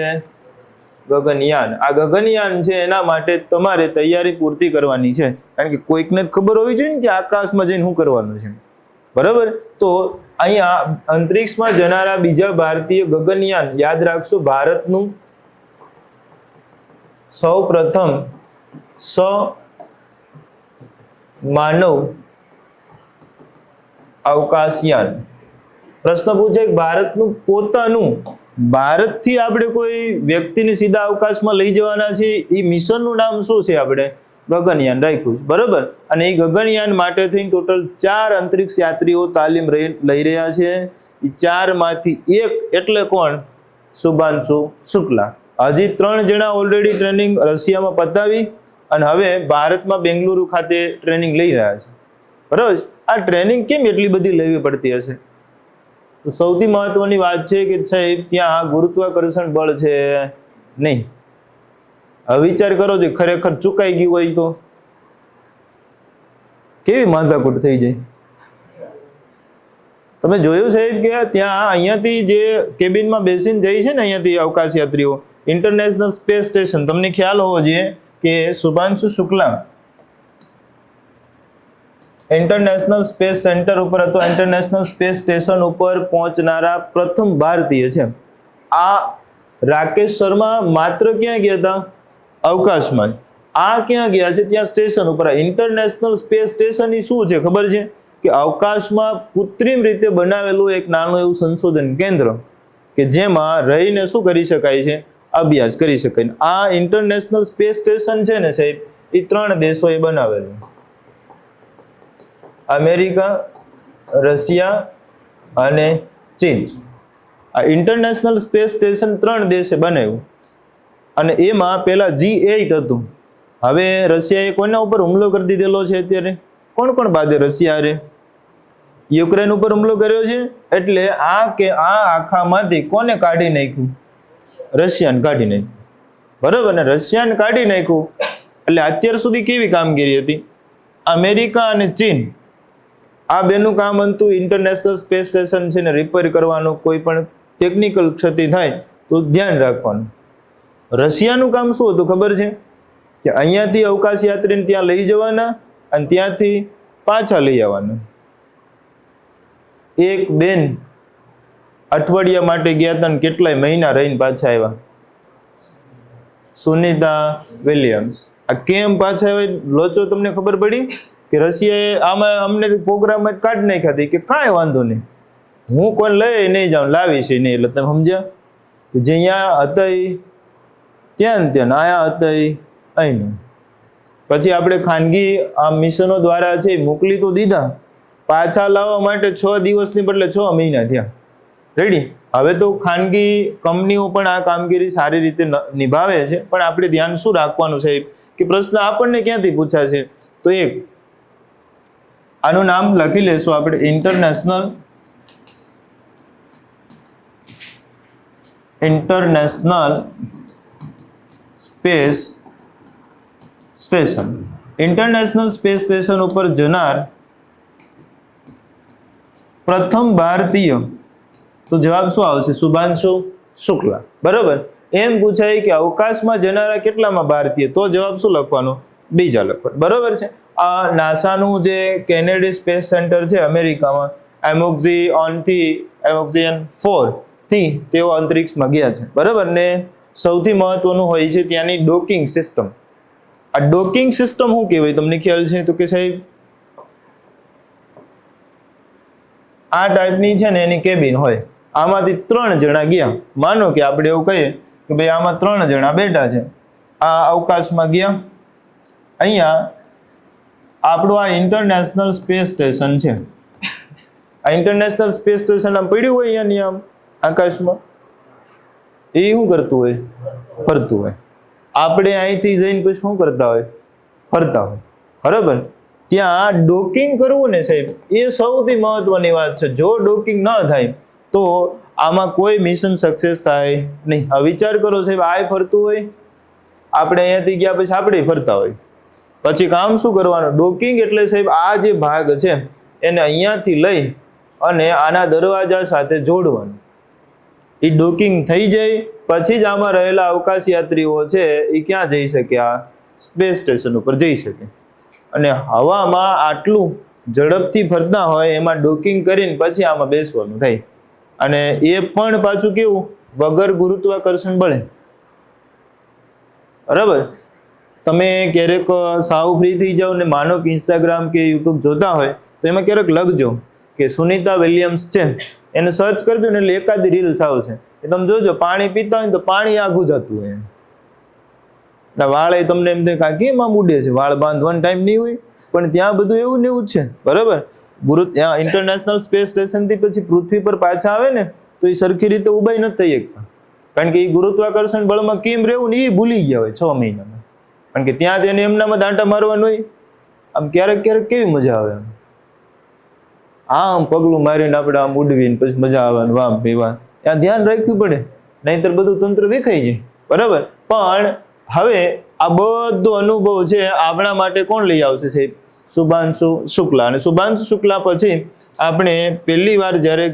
ગગનયાન. આ ગગનયાન છે એના માટે તમારે તૈયારી પૂરતી કરવાની છે, કારણ કે કોઈકને જ ખબર હોવી જોઈએ ને કે આકાશમાં જઈને શું કરવાનું છે, બરાબર. તો અહીંયા અંતરિક્ષમાં જનારા બીજા ભારતીય ગગનયાન, યાદ રાખશો, ભારતનું સૌ પ્રથમ માનવ અવકાશયાન. પ્રશ્ન પૂછે કે ભારતનું પોતાનું, ભારતથી આપણે કોઈ વ્યક્તિને સીધા અવકાશમાં લઈ જવાના છે, એ મિશનનું નામ શું છે? આપણે ગગનયાન રાખ્યું છે, બરાબર. અને એ ગગનયાન માટે થઈને ટોટલ 4 અંતરિક્ષ યાત્રીઓ તાલીમ લઈ રહ્યા છે. એ 4 માંથી એક એટલે કોણ? શુભાંશુ શુક્લા. હજી 3 જણા ઓલરેડી ટ્રેનિંગ રશિયામાં પતાવી અને હવે ભારતમાં બેંગલુરુ ખાતે ટ્રેનિંગ લઈ રહ્યા છે, બરાબર. આ ટ્રેનિંગ કેમ એટલી બધી લેવી પડતી હશે? તો સૌથી મહત્વની વાત છે કે સાહેબ ત્યાં ગુરુત્વાકર્ષણ બળ છે નહીં. હવે વિચાર કરો છો ખરેખર ચુકાઈ ગયું હોય તો કેવી માથાકૂટ થઈ જાય. તમે જોયું સાહેબ કે ત્યાં અહીંયાથી જે કેબિનમાં બેસીને જાય છે ને, અહીંયાથી અવકાશ યાત્રીઓ ઇન્ટરનેશનલ સ્પેસ સ્ટેશન, તમને ખ્યાલ હોવો જોઈએ કે Shubhanshu Shukla international space centre ઉપર અથવા ઇન્ટરનેશનલ સ્પેસ સ્ટેશન ઉપર પહોંચનારા પ્રથમ ભારતીય છે. આ રાકેશ શર્મા માત્ર ક્યાં ગયા હતા? અવકાશમાં. આ ક્યાં ગયા છે? ત્યાં સ્ટેશન ઉપર. ઇન્ટરનેશનલ સ્પેસ સ્ટેશન એ શું છે ખબર છે? કે અવકાશમાં કૃત્રિમ રીતે બનાવેલું એક નાનું એવું સંશોધન કેન્દ્ર કે જેમાં રહીને શું કરી શકાય છે? અભ્યાસ કરી શકાય. આ ઇન્ટરનેશનલ સ્પેસ સ્ટેશન છે ને સાહેબ, એ 3 દેશોએ બનાવેલું: અમેરિકા, રશિયા અને ચીન. આ ઇન્ટરનેશનલ સ્પેસ સ્ટેશન 3 દેશે બનાવ્યું અને એમાં પેલા G8 હતું. હવે રશિયાએ કોના ઉપર હુમલો કરી દીધેલો છે અત્યારે? કોણ બાદે? રશિયા રે યુક્રેન ઉપર હુમલો કર્યો છે, એટલે આ આખામાંથી કોને કાઢી નાખ્યું? રશિયાને કાઢી નાખ્યું, બરાબર. ને રશિયાને કાઢી નાખ્યું એટલે અત્યાર સુધી કેવી કામગીરી હતી? અમેરિકા અને ચીન આ બેનું કામ હતું ઇન્ટરનેશનલ સ્પેસ સ્ટેશન છે ને રિપેર કરવાનું, કોઈ પણ ટેકનિકલ ક્ષતિ થાય તો ધ્યાન રાખવાનું. રશિયાનું કામ શું હતું ખબર છે? કે અહીંયાથી અવકાશ યાત્રીને ત્યાં લઈ જવાના અને ત્યાંથી પાછા લઈ આવવાના. એક બેન અઠવાડિયા માટે ગયા હતા ને કેટલાય મહિના રહીને પાછા આવ્યા. સુનિતા વિલિયમ્સ. આ કેમ પાછા આવ્યા? લોચો તમને ખબર પડી કે રશિયાએ આમાં અમને પ્રોગ્રામમાં કાઢી નાખ્યા હતી કે કાંઈ વાંધો નહીં, હું કોઈ લઈ નહીં જાઉં, લાવીશ નહીં. એટલે તમે સમજ્યા? જે અહીંયા હતા ત્યાં આયા હતા અહીં. પછી આપણે ખાનગી આ મિશનો દ્વારા છે મોકલી તો દીધા, પાછા લાવવા માટે 6 દિવસની બદલે 6 મહિના થયા. રેડી. હવે તો ખાનગી કંપનીઓ પણ આ કામગીરી સારી રીતે નિભાવે છે, પણ આપણે ધ્યાન શું રાખવાનું છે કે પ્રશ્ન આપણને ક્યાંથી પૂછાશે? તો એક આનું નામ લખી લેશું આપણે, international space station. International space station ઉપર જનાર પ્રથમ ભારતીય, તો જવાબ શું આવશે? શુભાંશુ શુક્લા, બરોબર. એમ પૂછાય કે અવકાશમાં જનારા કેટલામાં ભારતીય, તો જવાબ શું લખવાનો? બીજા લખવાનો, બરોબર છે. આ નાસાનું જે કેનેડી સ્પેસ સેન્ટર છે અમેરિકામાં, એમોક્સિયન 4 થી તેઓ અંતરિક્ષમાં ગયા છે, બરોબર. ને સૌથી મહત્વનું હોય છે ત્યાંની ડોકિંગ સિસ્ટમ. આ ડોકિંગ સિસ્ટમ શું કહેવાય તમને ખ્યાલ છે? તો કે સાહેબ આ ટાઈપની છે ને એની કેબિન હોય, આમાંથી 3 જણા ગયા. માનો કે આપણે એવું કહીએ કે ભાઈ આમાં 3 જણા બેઠા છે, આ અવકાશમાં ગયા. અહીંયા આપણું આ ઇન્ટરનેશનલ સ્પેસ સ્ટેશન છે. આ ઇન્ટરનેશનલ સ્પેસ સ્ટેશન આમ પડ્યું હોય અહીંયાની આમ આકાશમાં, એ શું કરતું હોય? ફરતું હોય. આપણે અહીંથી જઈને પછી શું કરતા હોય, ફરતા હોય, બરાબર. ત્યાં ડોકિંગ કરવું ને સાહેબ, એ સૌથી મહત્વની વાત છે. જો ડોકિંગ ન થાય તો આમાં કોઈ મિશન સક્સેસ થાય નહીં. હવે વિચાર કરો સાહેબ, આ ફરતું હોય, આપણે અહીંયાથી ગયા પછી આપણે ફરતા હોય, પછી કામ શું કરવાનું? ડોકિંગ એટલે સાહેબ આ જે ભાગ છે એને અહીંયાથી લઈ અને આના દરવાજા સાથે જોડવાનું. એ ડોકિંગ થઈ જાય પછી જ આમાં રહેલા અવકાશ યાત્રીઓ છે એ ક્યાં જઈ શકે? આ સ્પેસ સ્ટેશન ઉપર જઈ શકે. અને હવામાં આટલું ઝડપથી ફરતા હોય એમાં ડોકિંગ કરીને પછી આમાં બેસવાનું થાય. અને એ પણ પાછું કેવું? વગર ગુરુત્વાકર્ષણ બળે, બરાબર. તમે ક્યારેક સાવ ફ્રી થઈ જાઓ ને માનો કે ઇન્સ્ટાગ્રામ કે યુટ્યુબ જોતા હોય તો એમાં ક્યારેક લખજો કે સુનિતા વિલિયમ્સ છે, એને સર્ચ કરજો ને એટલે એકાદી રીલ્સ આવશે. એ તમે જોજો, પાણી પીતા હોય ને તો પાણી આઘું જતું હોય. વાળ તમને એમ થાય કેમ આમ ઉડે છે, વાળ બાંધવાનો ટાઈમ નહીં હોય, પણ ત્યાં બધું એવું ને એવું જ છે, બરાબર. ત્યાં ઇન્ટરનેશનલ સ્પેસ સ્ટેશનથી પછી પૃથ્વી પર પાછા આવે ને તો એ સરખી રીતે ઉભાઈ નથી થઈ શકતા, કારણ કે એ ગુરુત્વાકર્ષણ બળમાં કેમ રહેવું ને એ ભૂલી ગયા હોય 6 મહિનામાં. કારણ કે ત્યાં તેને એમનામાં દાંટા મારવાનું હોય. આમ ક્યારેક ક્યારેક કેવી મજા આવે, આમ પગલું મારીને આપણે આમ ઉડવીને પછી મજા આવવાનું, વામ પીવા. ત્યાં ધ્યાન રાખવું પડે, નહીંતર બધું તંત્ર વિખાઈ જાય, બરાબર. પણ હવે આ બધો અનુભવ છે આપણા માટે કોણ લઈ આવશે સાહેબ? શુભાંશુ શુક્લા. અને શુભાંશુ શુક્લા પછી આપણે પહેલી વાર જ્યારે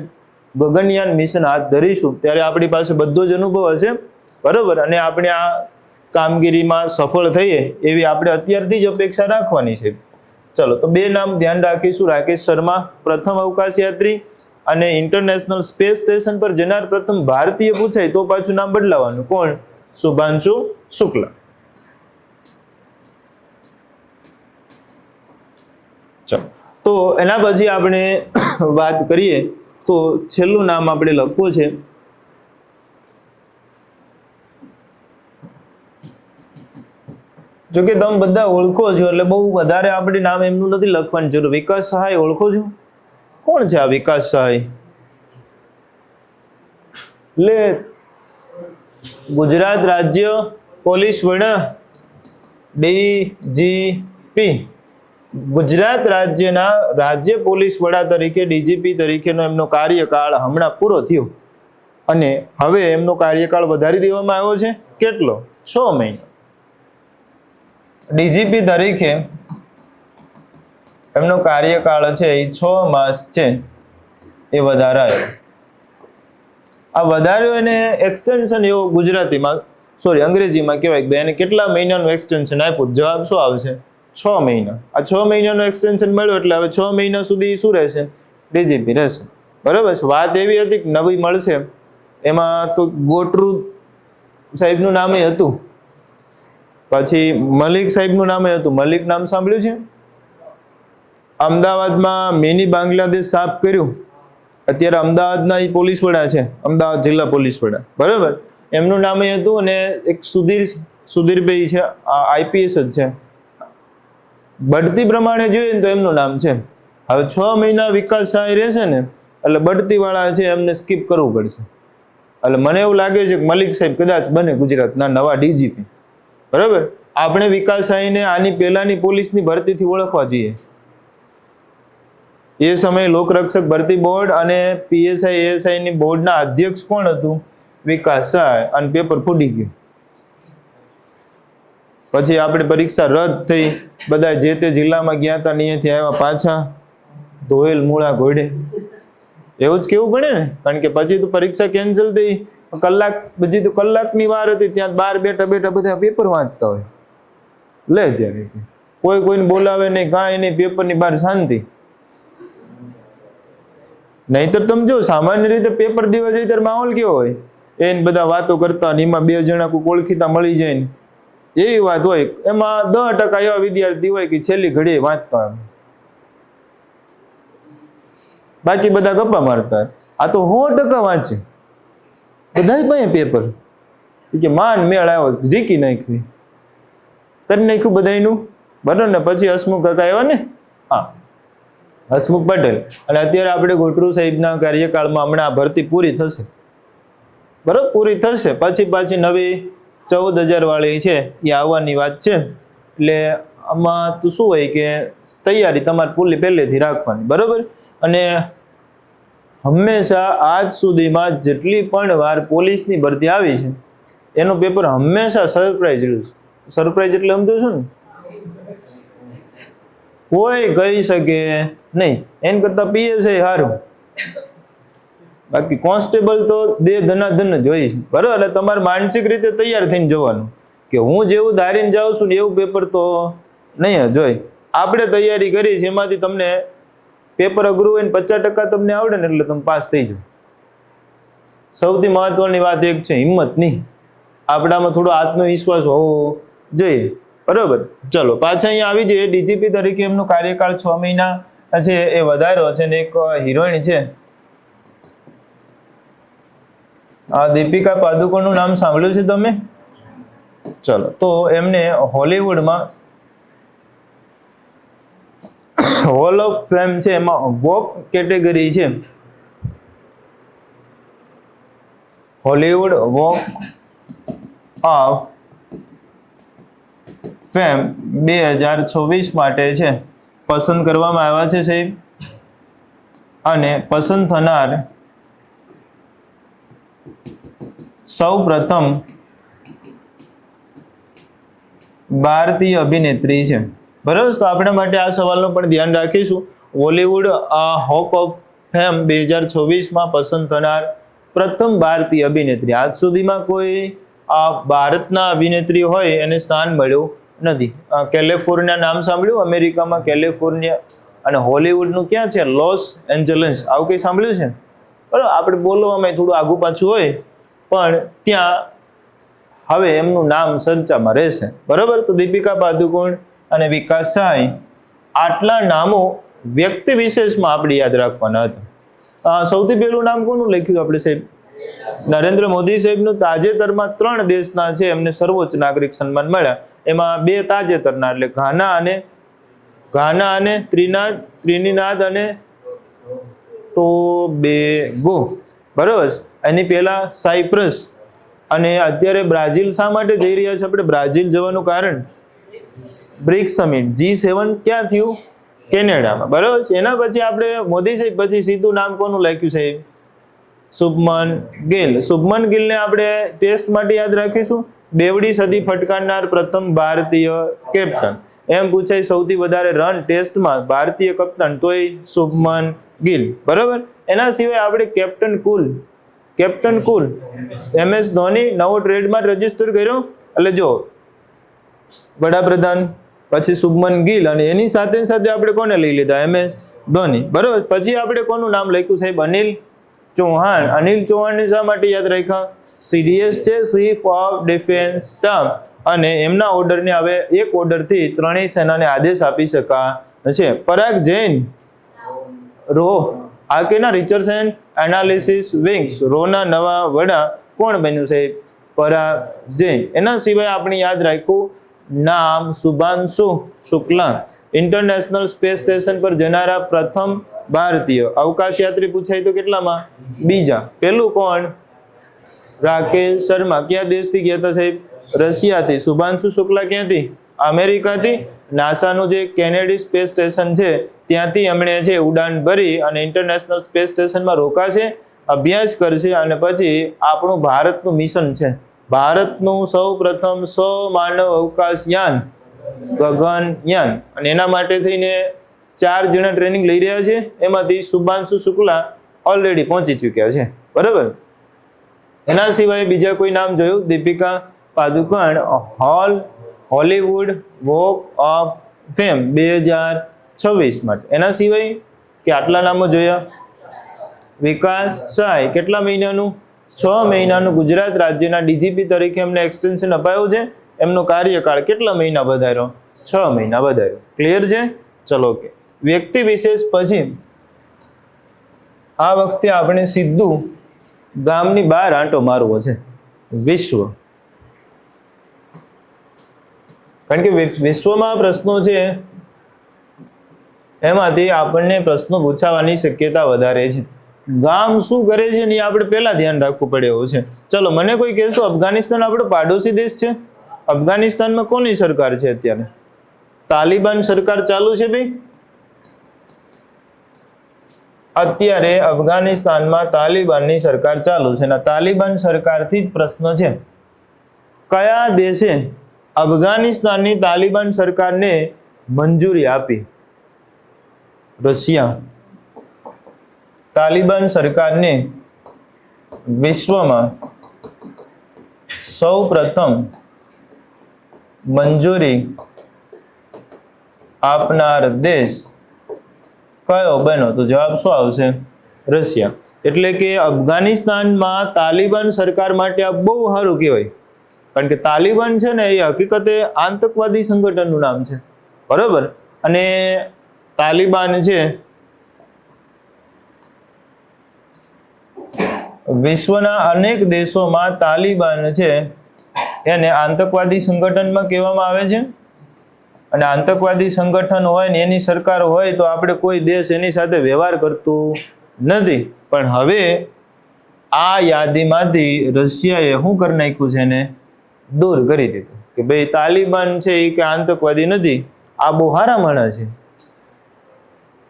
ગગનયાન મિશન હાથ ધરીશું ત્યારે આપણી પાસે બધો જ અનુભવ હશે, બરાબર. અને આપણે આ કામગીરીમાં સફળ થઈએ એવી આપણે અત્યારથી જ અપેક્ષા રાખવાની છે. ચલો, તો 2 નામ ધ્યાન રાખીશું. રાકેશ શર્મા પ્રથમ અવકાશ યાત્રી, અને ઇન્ટરનેશનલ સ્પેસ સ્ટેશન પર જનાર પ્રથમ ભારતીય પૂછાય તો પાછું નામ બદલાવાનું. કોણ? શુભાંશુ શુક્લા. ચલો, તો એના પછી આપણે વાત કરીએ તો છેલ્લું નામ આપણે લખવું છે જો કે તમે બધા ઓળખો છો એટલે બહુ વધારે આપણે નામ એમનું નથી લખવાની જરૂર. વિકાસ સહાય ઓળખો છો? કોણ છે આ વિકાસ સહાય? લે, ગુજરાત રાજ્ય પોલીસ વડા ડીજીપી. ગુજરાત રાજ્યના રાજ્ય પોલીસ વડા તરીકે ડીજીપી તરીકેનો એમનો કાર્યકાળ હમણાં પૂરો થયો અને હવે એમનો કાર્યકાળ વધારી દેવામાં આવ્યો છે. કેટલો? 6 મહિના. ડીજીપી તરીકે એમનો કાર્યકાળ છે એ 6 માસ છે એ વધારાયો. આ વધાર્યો એને એક્સટેન્શન એવો ગુજરાતીમાં અંગ્રેજીમાં કહેવાય કે એને કેટલા મહિનાનું એક્સટેન્શન આપ્યું? જવાબ શું આવશે? 6 મહિના. આ 6 મહિનાનું એક્સટેન્શન મળ્યું એટલે હવે 6 મહિના સુધી શું રહેશે? ડીજીપી રહેશે, બરાબર. વાત એવી હતી કે નવી મળશે એમાં તો ગોટરુ સાહેબનું નામે હતું, પછી મલિક સાહેબનું નામે હતું. મલિક નામ સાંભળ્યું છે? અમદાવાદમાં મિની બાંગ્લાદેશ સાફ કર્યું. અત્યારે અમદાવાદના એ પોલીસ વડા છે, અમદાવાદ જિલ્લા પોલીસ વડા, બરાબર. એમનું નામે હતું. અને એક સુધીરભાઈ છે, આઈપીએસ જ છે. બઢતી પ્રમાણે જોઈએ ને તો એમનું નામ છે. હવે 6 મહિના વિકાસ સહાય રહેશે ને એટલે બઢતી વાળા છે એમને સ્કીપ કરવું પડશે. એટલે મને એવું લાગે છે કે મલિક સાહેબ કદાચ બને ગુજરાતના નવા ડીજીપી, બરાબર. આપણે વિકાસ સહાયને આની પહેલાની પોલીસની ભરતીથી ઓળખવા જોઈએ. એ સમયે લોકરક્ષક ભરતી બોર્ડ અને પીએસઆઈ એએસઆઈની બોર્ડના અધ્યક્ષ કોણ હતું? વિકાસ સહાય. અને પેપર ફૂટી ગયું. પછી આપણે પરીક્ષા રદ થઈ, બધા જે તે જિલ્લામાં ગયા હતા અહીંયાથી આવ્યા પાછા ધોયેલ મૂળા ઘોડે. એવું જ કેવું પડે ને, કારણ કે પછી તો પરીક્ષા કેન્સલ થઈ. પછી તો કલાકની વાર હતી, ત્યાં બહાર બેઠા બેઠા બધા પેપર વાંચતા હોય. લે ત્યારે કોઈને બોલાવે નહીં, કાંઈ નહીં, પેપરની બહાર શાંતિ. નહીતર તમે જો સામાન્ય રીતે પેપર દેવા જાય ત્યારે માહોલ કેવો હોય? એને બધા વાતો કરતા, એમાં 2 જણા કોઈ ઓળખીતા મળી જાય ને એવી વાત હોય. એમાં 10% એવા વિદ્યાર્થી હોય કે છેલ્લી ઘડીએ વાંચતા હોય, બાકી બધા ગપ્પા મારતા. આ તો 100% વાંચે બધા પાસે પેપર, કે માન મેળ આવ્યો, જીકી નાખ્યું, કરી નાખ્યું બધાનું, બરાબર ને. પછી હસમુખ કાકા આવ્યા ને, હા, હસમુખ પટેલ. અને અત્યારે આપણે ગોટરુ સાહેબના કાર્યકાળમાં હમણાં ભરતી પૂરી થશે, બરાબર, પૂરી થશે. પછી પાછી નવી 14,000 વાળી છે એ આવવાની વાત છે. એટલે આમાં તો શું હોય કે તૈયારી તમારે પૂરી પહેલેથી રાખવાની, બરાબર. અને હંમેશા આજ સુધીમાં જેટલી પણ વાર પોલીસની ભરતી આવી છે એનું પેપર હંમેશા સરપ્રાઈઝ રહ્યું છે. સરપ્રાઈઝ એટલે સમજો છો ને, કોઈ કહી શકે નહીં. એમ કરતા પીએસઆઈ સારું, બાકી કોન્સ્ટેબલ તો દે ધનાધન જ હોય છે, બરાબર. એટલે તમારે માનસિક રીતે તૈયાર થઈને જવાનું કે હું જેવું ધારીને જાઉં છું ને એવું પેપર તો નહીં જ હોય. આપણે તૈયારી કરી છે એમાંથી તમને પેપર અઘરું હોય ને 50% તમને આવડે ને એટલે તમે પાસ થઈ જાઓ. સૌથી મહત્વની વાત એક છે હિંમત નહીં, આપણામાં થોડો આત્મવિશ્વાસ હોવો જોઈએ, બરાબર. ચલો પાછા અહીંયા આવી જઈએ. ડીજીપી તરીકે એમનો કાર્યકાળ 6 મહિના છે એ વધાર્યો છે. ને એક હિરોઈન છે દીપિકા પાદુકોણનું નામ સાંભળ્યું છે તમે? ચલો, તો એમને હોલીવુડમાં હોલ ઓફ ફેમ છે એમાં વોક કેટેગરી છે. હોલીવુડ વોક ઓફ ફેમ 2026 માટે છે પસંદ કરવામાં આવ્યા છે સાહેબ. અને પસંદ થનાર સૌ પ્રથમ ભારતીય અભિનેત્રી છે, બરાબર. તો આપણે માટે આ સવાલનું પણ ધ્યાન રાખીશું. હોલીવુડ હોક ઓફ ફેમ 2026માં પસંદ થનાર પ્રથમ ભારતીય અભિનેત્રી. આજ સુધીમાં કોઈ ભારતના અભિનેત્રી હોય એને સ્થાન મળ્યું નથી. કેલિફોર્નિયા નામ સાંભળ્યું? અમેરિકામાં કેલિફોર્નિયા. અને હોલીવુડનું ક્યાં છે? Los Angeles. આવું કંઈ સાંભળ્યું છે? બરાબર. આપણે બોલવામાં થોડું આગું પાછું હોય પણ ત્યાં હવે એમનું નામ ચર્ચામાં રહેશે, બરાબર. તો દીપિકા પાદુકોણ અને વિકાસ સહાય, આટલા નામો વ્યક્તિ વિશેષમાં આપણે યાદ રાખવાના હતા. સૌથી પહેલું નામ કોનું લખ્યું આપણે સાહેબ? નરેન્દ્ર મોદી સાહેબનું. તાજેતરમાં 3 દેશના છે એમને સર્વોચ્ચ નાગરિક સન્માન મળ્યા. એમાં 2 તાજેતરના એટલે ઘાના અને ત્રિનિદાદ અને ટોબેગો, બરાબર. એની પહેલા સાયપ્રસ અને અત્યારે બ્રાઝિલ. શા માટે જઈ રહ્યા છે આપણે બ્રાઝિલ જવાનું કારણ? બ્રિક્સ સમિટ G7 ક્યાં થયું? કેનેડામાં, બરાબર. એના પછી આપણે મોદી સાહેબ પછી સીધું નામ કોનું લખ્યું સાહેબ? શુભમન ગિલ. શુભમન ગિલને આપણે ટેસ્ટ માટે યાદ રાખીશું. 2ડી સદી ફટકારનાર પ્રથમ ભારતીય કેપ્ટન. એમ પૂછાય સૌથી વધારે રન ટેસ્ટમાં ભારતીય કપ્તાન તોય શુભમન ગિલ, બરાબર. એના સિવાય આપણે કેપ્ટન કુલ MS ધોની નવો ટ્રેડમાર્ક રજીસ્ટર કર્યો. એટલે જો વડાપ્રધાન પછી શુભમન ગિલ અને એની સાથે સાથે આપણે કોને લઈ લીધા? MS ધોની, બરાબર. પછી આપણે કોનું નામ લખ્યું સાહેબ? અનિલ ચૌહાણ. અનિલ ચૌહાણને શા માટે યાદ રાખ્યા? CDS છે, ચીફ ઓફ ડિફેન્સ સ્ટાફ. અને એમના ઓર્ડરને હવે એક ઓર્ડરથી 3 સેનાને આદેશ આપી શકાશે. પરાગ જૈન રો આ કેના રિસર્ચ એન્ડ એનાલિસિસ વિંગ્સ રોના નવા વડા કોણ બન્યું સાહેબ? પરાગ જૈન. એના સિવાય આપણે યાદ રાખ્યું નામ Shubhanshu Shukla. International space station પર જનારા પ્રથમ ભારતીય અવકાશ યાત્રી પૂછાય તો કેટલામાં? 2જા. પેલું કોણ? રાકેશ શર્મા. કયા દેશથી ગયા હતા સાહેબ? રશિયાથી. શુભાંશુ શુક્લા ક્યાંથી? અમેરિકાથી. નાસાનું જે કેનેડી સ્પેસ સ્ટેશન છે ત્યાંથી એમણે છે ઉડાન ભરી અને ઇન્ટરનેશનલ સ્પેસ સ્ટેશનમાં રોકાશે, અભ્યાસ કરશે અને પછી આપણું ભારતનું મિશન છે. ભારતનું સૌ પ્રથમ માનવ અવકાશયાન ગગનયાન. અને એના માટે થઈને 4 જણા ટ્રેનિંગ લઈ રહ્યા છે. એમાંથી શુભાંશુ શુક્લા ઓલરેડી પહોંચી ચૂક્યા છે, બરાબર. એના સિવાય બીજા કોઈ નામ જોયું? Deepika Padukone Hollywood walk of fame 2026 માટે. એના સિવાય કે આટલા નામો જોયા. વિકાસ સહાય કેટલા મહિનાનું? 6 મહિનાનું. ગુજરાત રાજ્યના ડીજીપી તરીકે એમને એક્સટેન્શન અપાયું છે. એમનો કાર્યકાળ કેટલા મહિના વધાર્યો? 6 મહિના વધાર્યો. ક્લિયર છે? ચલો ઓકે. વ્યક્તિ વિશેષ પછી આ વખતે આપણે સીધું ગામની બહાર આંટો મારવો છે. વિશ્વ, કારણ કે વિશ્વમાં પ્રશ્નો છે એમાંથી આપણને પ્રશ્નો પૂછાવાની શક્યતા વધારે છે. ગામ શું કરે છે ને એ આપણે પહેલા ધ્યાન રાખવું પડે એવું છે. ચલો મને કોઈ કહેશો અફઘાનિસ્તાન આપણો પાડોશી દેશ છે. અફઘાનિસ્તાનમાં કોની સરકાર છે અત્યારે? તાલિબાન સરકાર ચાલુ છે ભાઈ. અત્યારે અફઘાનિસ્તાનમાં તાલિબાનની સરકાર ચાલુ છે. તાલિબાન સરકારથી જ પ્રશ્ન છે. કયા દેશે અફઘાનિસ્તાનની તાલિબાન સરકારને મંજૂરી આપી? રશિયા. તાલિબાન સરકારને વિશ્વમાં સૌ પ્રથમ મંજૂરી આપનાર દેશ કયો બન્યો? તો જવાબ શું આવશે? રશિયા. એટલે કે અફઘાનિસ્તાનમાં તાલિબાન સરકાર માટે આ બહુ સારું કહેવાય, કારણ કે તાલિબાન છે ને એ હકીકતે આતંકવાદી સંગઠનનું નામ છે, બરોબર. અને તાલિબાન છે વિશ્વના અનેક દેશોમાં તાલિબાન છે એને આતંકવાદી સંગઠનમાં કહેવામાં આવે છે. અને આતંકવાદી સંગઠન હોય ને એની સરકાર હોય તો આપણે કોઈ દેશ એની સાથે વ્યવહાર કરતું નથી. પણ હવે આ યાદીમાંથી રશિયાએ શું કરી નાખ્યું છે? એને દૂર કરી દીધું કે ભાઈ તાલિબાન છે એ કે આતંકવાદી નથી, આ બહુ હારા માણસ છે.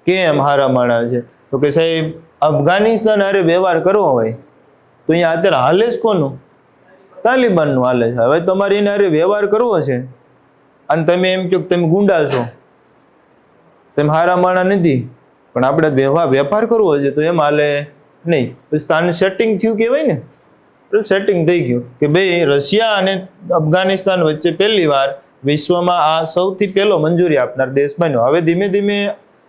કેમ હારા માણસ છે? તો કે સાહેબ અફઘાનિસ્તાન હારે વ્યવહાર કરવો હોય તો અહીંયા અત્યારે હાલે જ કોનું? તાલિબાનનું હાલે છે. હવે તમારે એને હારે વ્યવહાર કરવો છે અને તમે એમ કહો તમે ગુંડા છો, તમે હારા માણા નથી, પણ આપણે વેપાર કરવો છે તો એમ હાલે નહીં. પછી તાને સેટિંગ થયું કહેવાય ને, સેટિંગ થઈ ગયું કે ભાઈ રશિયા અને અફઘાનિસ્તાન વચ્ચે પહેલી વાર વિશ્વમાં આ સૌથી પહેલો મંજૂરી આપનાર દેશ બન્યો. હવે ધીમે ધીમે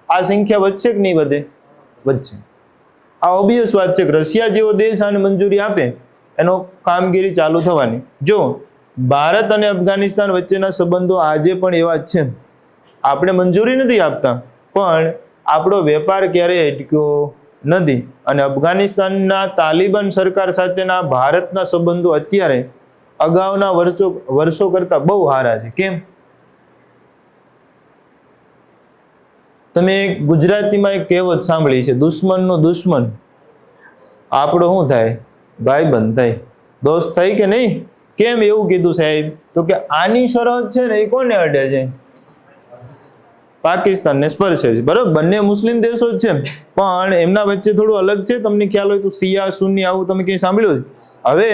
આ સંખ્યા વધશે કે નહીં વધે? વધશે. આ ઓબ્વિયસ વાત છે કે રશિયા જેવો દેશ આને મંજૂરી આપે એનો કામગીરી ચાલુ થવાની. જો ભારત અને અફઘાનિસ્તાન વચ્ચેના સંબંધો આજે પણ એવા જ છે. આપણે મંજૂરી નથી આપતા પણ આપણો વેપાર ક્યારેય અટક્યો નથી. અને અફઘાનિસ્તાનના તાલિબાન સરકાર સાથેના ભારતના સંબંધો અત્યારે અગાઉના વર્ષો કરતા બહુ સારા છે. કેમ? તમે ગુજરાતીમાં એક કહેવત સાંભળી છે, દુશ્મનનો દુશ્મન આપણો શું થાય? ભાઈબંધ થાય. દોસ્ત થાય કે નહીં? કેમ એવું કીધું સાહેબ? તો કે આની સરહદ છે ને એ કોને અડે છે? પાકિસ્તાનને સ્પર્શે છે, બરાબર. બંને મુસ્લિમ દેશો જ છે પણ એમના વચ્ચે થોડું અલગ છે. તમને ખ્યાલ હોય તો શિયા સુન્ની આવું તમે ક્યાંય સાંભળ્યું છે? હવે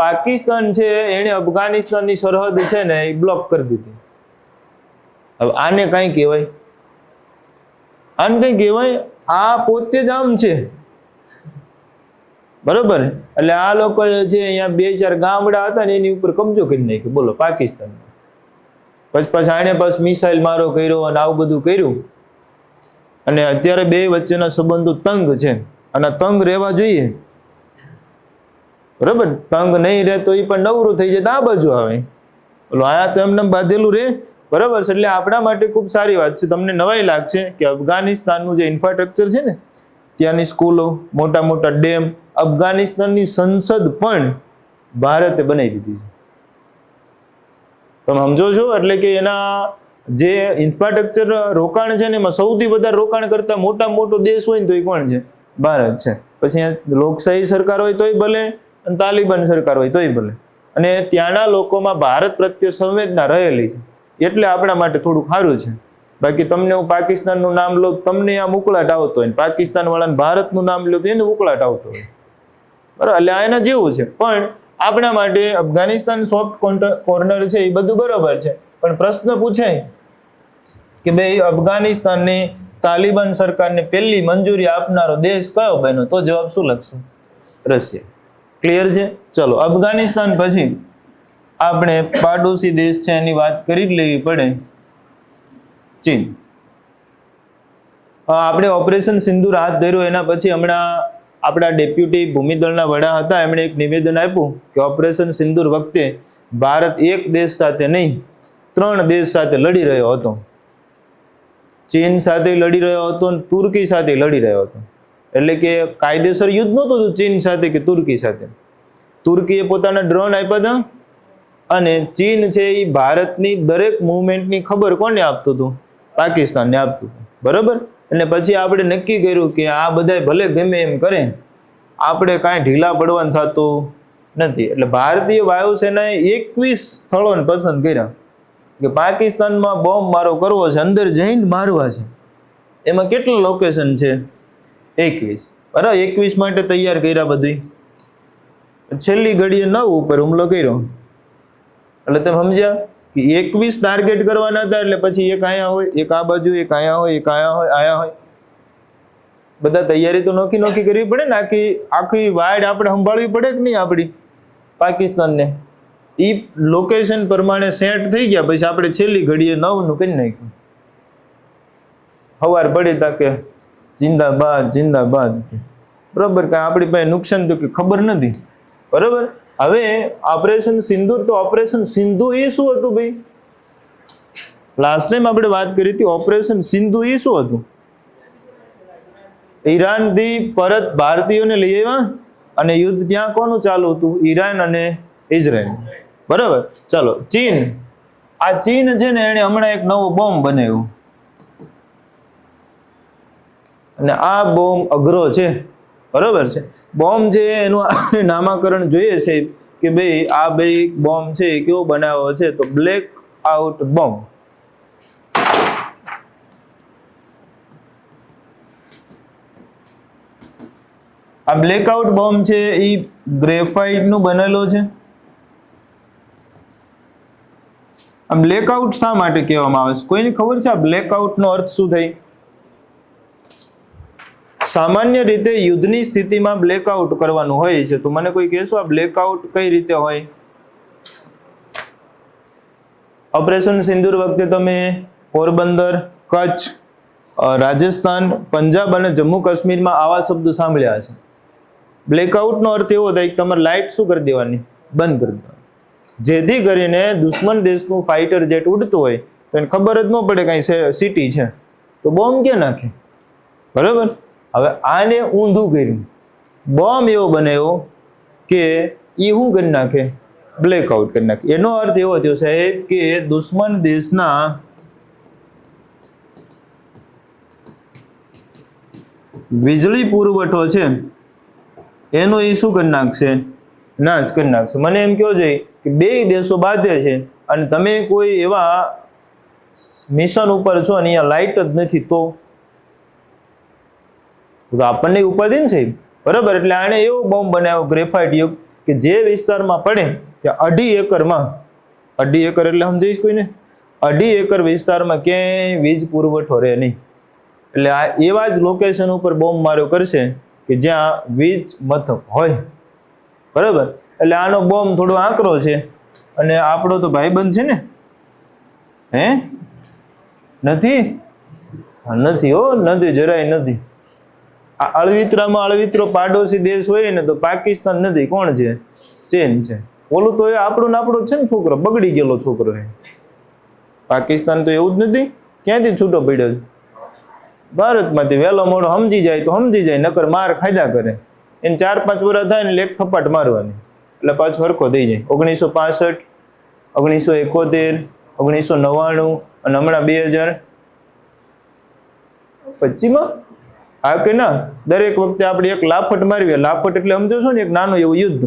પાકિસ્તાન છે એને અફઘાનિસ્તાનની સરહદ છે ને એ બ્લોક કરી દીધી. હવે આને કઈ કહેવાય? આને કઈ કહેવાય? આ પોતે જ આમ છે, બરોબર. એટલે આ લોકો છે અહીંયા 2-4 ગામડા હતા ને એની ઉપર કબજો કરી નાખ્યો, બોલો, પાકિસ્તાન. પછી આને બસ મિસાઇલ મારો કર્યો અને આવું બધું કર્યું. અને અત્યારે બે વચ્ચેના સંબંધો તંગ છે અને તંગ રહેવા જોઈએ, બરોબર. તંગ નહીં રહે તો એ પણ નવરું થઈ જાય તો આ બાજુ આવે, બોલો. આયા તો એમને બાંધેલું રહે, બરાબર. એટલે આપણા માટે ખૂબ સારી વાત છે. તમને નવાઈ લાગશે કે અફઘાનિસ્તાનનું જે ઇન્ફ્રાસ્ટ્રક્ચર છે ને, ત્યાંની સ્કૂલો, મોટા મોટા ડેમ, અફઘાનિસ્તાનની સંસદ પણ ભારતે બનાવી દીધી છે. તમે સમજો છો? એટલે કે એના જે ઇન્ફ્રાસ્ટ્રક્ચર રોકાણ છે ને એમાં સૌથી વધારે રોકાણ કરતા મોટામાં મોટો દેશ હોય ને તો એ કોણ છે? ભારત છે. પછી લોકશાહી સરકાર હોય તોય ભલે અને તાલિબાન સરકાર હોય તોય ભલે. અને ત્યાંના લોકોમાં ભારત પ્રત્યે સંવેદના રહેલી છે એટલે આપણા માટે થોડું સારું છે. બાકી તમને હું પાકિસ્તાનનું નામ લો તમને આ ઉકળાટ આવતો હોય, પાકિસ્તાન વાળાને ભારતનું નામ લો તો એને ઉકળાટ આવતો હોય, બરાબર. એટલે આ એના જેવું છે. પણ આપણા માટે અફઘાનિસ્તાન સોફ્ટ કોર્નર છે એ બધું બરાબર છે. પણ પ્રશ્ન પૂછાય કે ભાઈ અફઘાનિસ્તાનની તાલિબાન સરકારને પહેલી મંજૂરી આપનારો દેશ કયો બન્યો? તો જવાબ શું લખશું? રશિયા. ક્લિયર છે? ચલો, અફઘાનિસ્તાન પછી આપણે પાડોશી દેશ છે એની વાત કરી જ લેવી પડે, ચીન. આપણે ઓપરેશન સિંદૂર હાથ ધર્યો એના પછી હમણાં આપણા ડેપ્યુટી ભૂમિદળના વડા હતા, એમણે એક નિવેદન આપ્યું કે ઓપરેશન સિંદૂર વખતે ભારત એક દેશ સાથે નહીં 3 દેશ સાથે લડી રહ્યો હતો. ચીન સાથે લડી રહ્યો હતો અને તુર્કી સાથે લડી રહ્યો હતો. એટલે કે કાયદેસર યુદ્ધ નહોતું ચીન સાથે કે તુર્કી સાથે. તુર્કીએ પોતાના ડ્રોન આપ્યા હતા અને ચીન છે એ ભારતની દરેક મુવમેન્ટની ખબર કોને આપતું હતું? પાકિસ્તાનને આપતું હતું, બરોબર. એટલે પછી આપણે નક્કી કર્યું કે આ બધા ભલે ગમે એમ કરે, આપણે કાંઈ ઢીલા પડવાનું થતું નથી. એટલે ભારતીય વાયુસેનાએ 21 સ્થળોને પસંદ કર્યા કે પાકિસ્તાનમાં બોમ્બ મારો કરવો છે, અંદર જઈને મારવા છે. એમાં કેટલા લોકેશન છે? 21. બરાબર, 21 માટે તૈયાર કર્યા બધું. છેલ્લી ઘડીએ 9 ઉપર હુમલો કર્યો. એટલે તમે સમજ્યા કે 21 ટાર્ગેટ કરવાના હતા. એટલે પછી એક અહીંયા હોય, એક આ બાજુ, એક અહીંયા હોય, એક અહીંયા હોય, આયા હોય. બધા તૈયારી તો નોખી કરવી પડે ને. આખી વાડ આપણે સંભાળવી પડે કે નહીં આપણી પાકિસ્તાનને? એ લોકેશન પ્રમાણે સેટ થઈ ગયા. પછી આપણે છેલ્લી ઘડીએ 9 નું કરી નાખ્યું. સવાર પડી તા કે જિંદાબાદ જિંદાબાદ. બરોબર. કાંઈ આપણી પાસે નુકસાન તો કે ખબર નથી. બરોબર. હવે ઓપરેશન સિંદૂર, તો ઓપરેશન સિંધુ એ શું હતું ભાઈ? લાસ્ટ ટાઈમ આપણે વાત કરી હતી. ઓપરેશન સિંધુ એ શું હતું? ઈરાનથી પરત ભારતીયોને લઈ આવ્યા અને યુદ્ધ ત્યાં કોનું ચાલુ હતું? ઈરાન અને ઇઝરાયલ. બરાબર. ચાલો, ચીન. આ ચીન છે ને, એને હમણાં એક નવો બોમ્બ બનાવ્યો અને આ બોમ્બ અઘરો છે. બરોબર છે. બોમ્બ છે એનું નામાકરણ જોઈએ છે કે ભાઈ આ ભાઈ બોમ્બ છે કેવો બનાવ્યો છે? તો બ્લેક આઉટ બોમ્બ. આ બ્લેકઆઉટ બોમ્બ છે એ ગ્રેફાઇટ નું બનેલો છે. આ બ્લેકઆઉટ શા માટે કહેવામાં આવે છે? કોઈને ખબર છે આ બ્લેકઆઉટ નો અર્થ શું થાય? સામાન્ય રીતે યુદ્ધની સ્થિતિમાં બ્લેકઆઉટ કરવાનું હોય છે. તો મને કોઈ કહેશો આ બ્લેકઆઉટ કઈ રીતે હોય? ઓપરેશન સિંદૂર વખતે તમે પોરબંદર, કચ્છ, રાજસ્થાન, પંજાબ અને જમ્મુ કાશ્મીરમાં આવા શબ્દો સાંભળ્યા છે. બ્લેકઆઉટનો અર્થ એવો થાય કે તમારે લાઇટ શું કરી દેવાની? બંધ કરી દેવાની. જેથી કરીને દુશ્મન દેશનું ફાઇટર જેટ ઉડતું હોય તો એને ખબર જ ન પડે કાંઈ સિટી છે તો બોમ્બ ક્યાં નાખે? બરાબર. હવે આને ઊંધું કર્યું. બોમ્બ એવો બનાવ્યો કે એ શું કરી નાખે? બ્લેકઆઉટ કરી નાખે. એનો અર્થ એવો થયો સાહેબ કે દુશ્મન દેશના વીજળી પુરવઠો છે એનો એ શું કરી નાખશે? નાશ કરી નાખશે. મને એમ કહો છે કે બે દેશો બાંધે છે અને તમે કોઈ એવા મિશન ઉપર છો અને અહીંયા લાઇટ જ નથી તો આપણને ઉપાધિ ને સાહેબ. બરાબર. એટલે આને એવો બોમ્બ બનાવ્યો ગ્રેફાઇટ યુક્ત કે જે વિસ્તારમાં પડે ત્યાં 2.5 એકરમાં, 2.5 એકર એટલે સમજાઈશ કોઈને? 2.5 એકર વિસ્તારમાં ક્યાંય વીજ પુરવઠો રહે નહીં. એટલે આ એવા જ લોકેશન ઉપર બોમ્બ માર્યો કરશે કે જ્યાં વીજ મથક હોય. બરાબર. એટલે આનો બોમ્બ થોડો આકરો છે અને આપણો તો ભાઈબંધ છે ને. હે? નથી? નથી હો, નથી, જરાય નથી. આ અળવિતરામાં અળવિતરો પાડોશી દેશ હોય ને તો પાકિસ્તાન નથી. કોણ છે? ચીન છે. ઓલું તો એ આપણું ને આપણો છે ને છોકરો, બગડી ગયેલો છોકરો છે. પાકિસ્તાન તો એવું જ નથી. ક્યાંથી છૂટો પડ્યો છે? ભારતમાંથી વહેલો મોડો સમજી જાય તો સમજી જાય, નકર માર ખાધા કરે. એને 4-5 વર્ષ થાય ને એક થપાટ મારવાની એટલે પાછો હરખો થઈ જાય. 1965, 1971, 1999 અને હમણાં 2025માં આ કે ના દરેક વખતે આપણે એક લાફટ મારવીએ. લાફટ એટલે સમજો છો ને, એક નાનું એવું યુદ્ધ.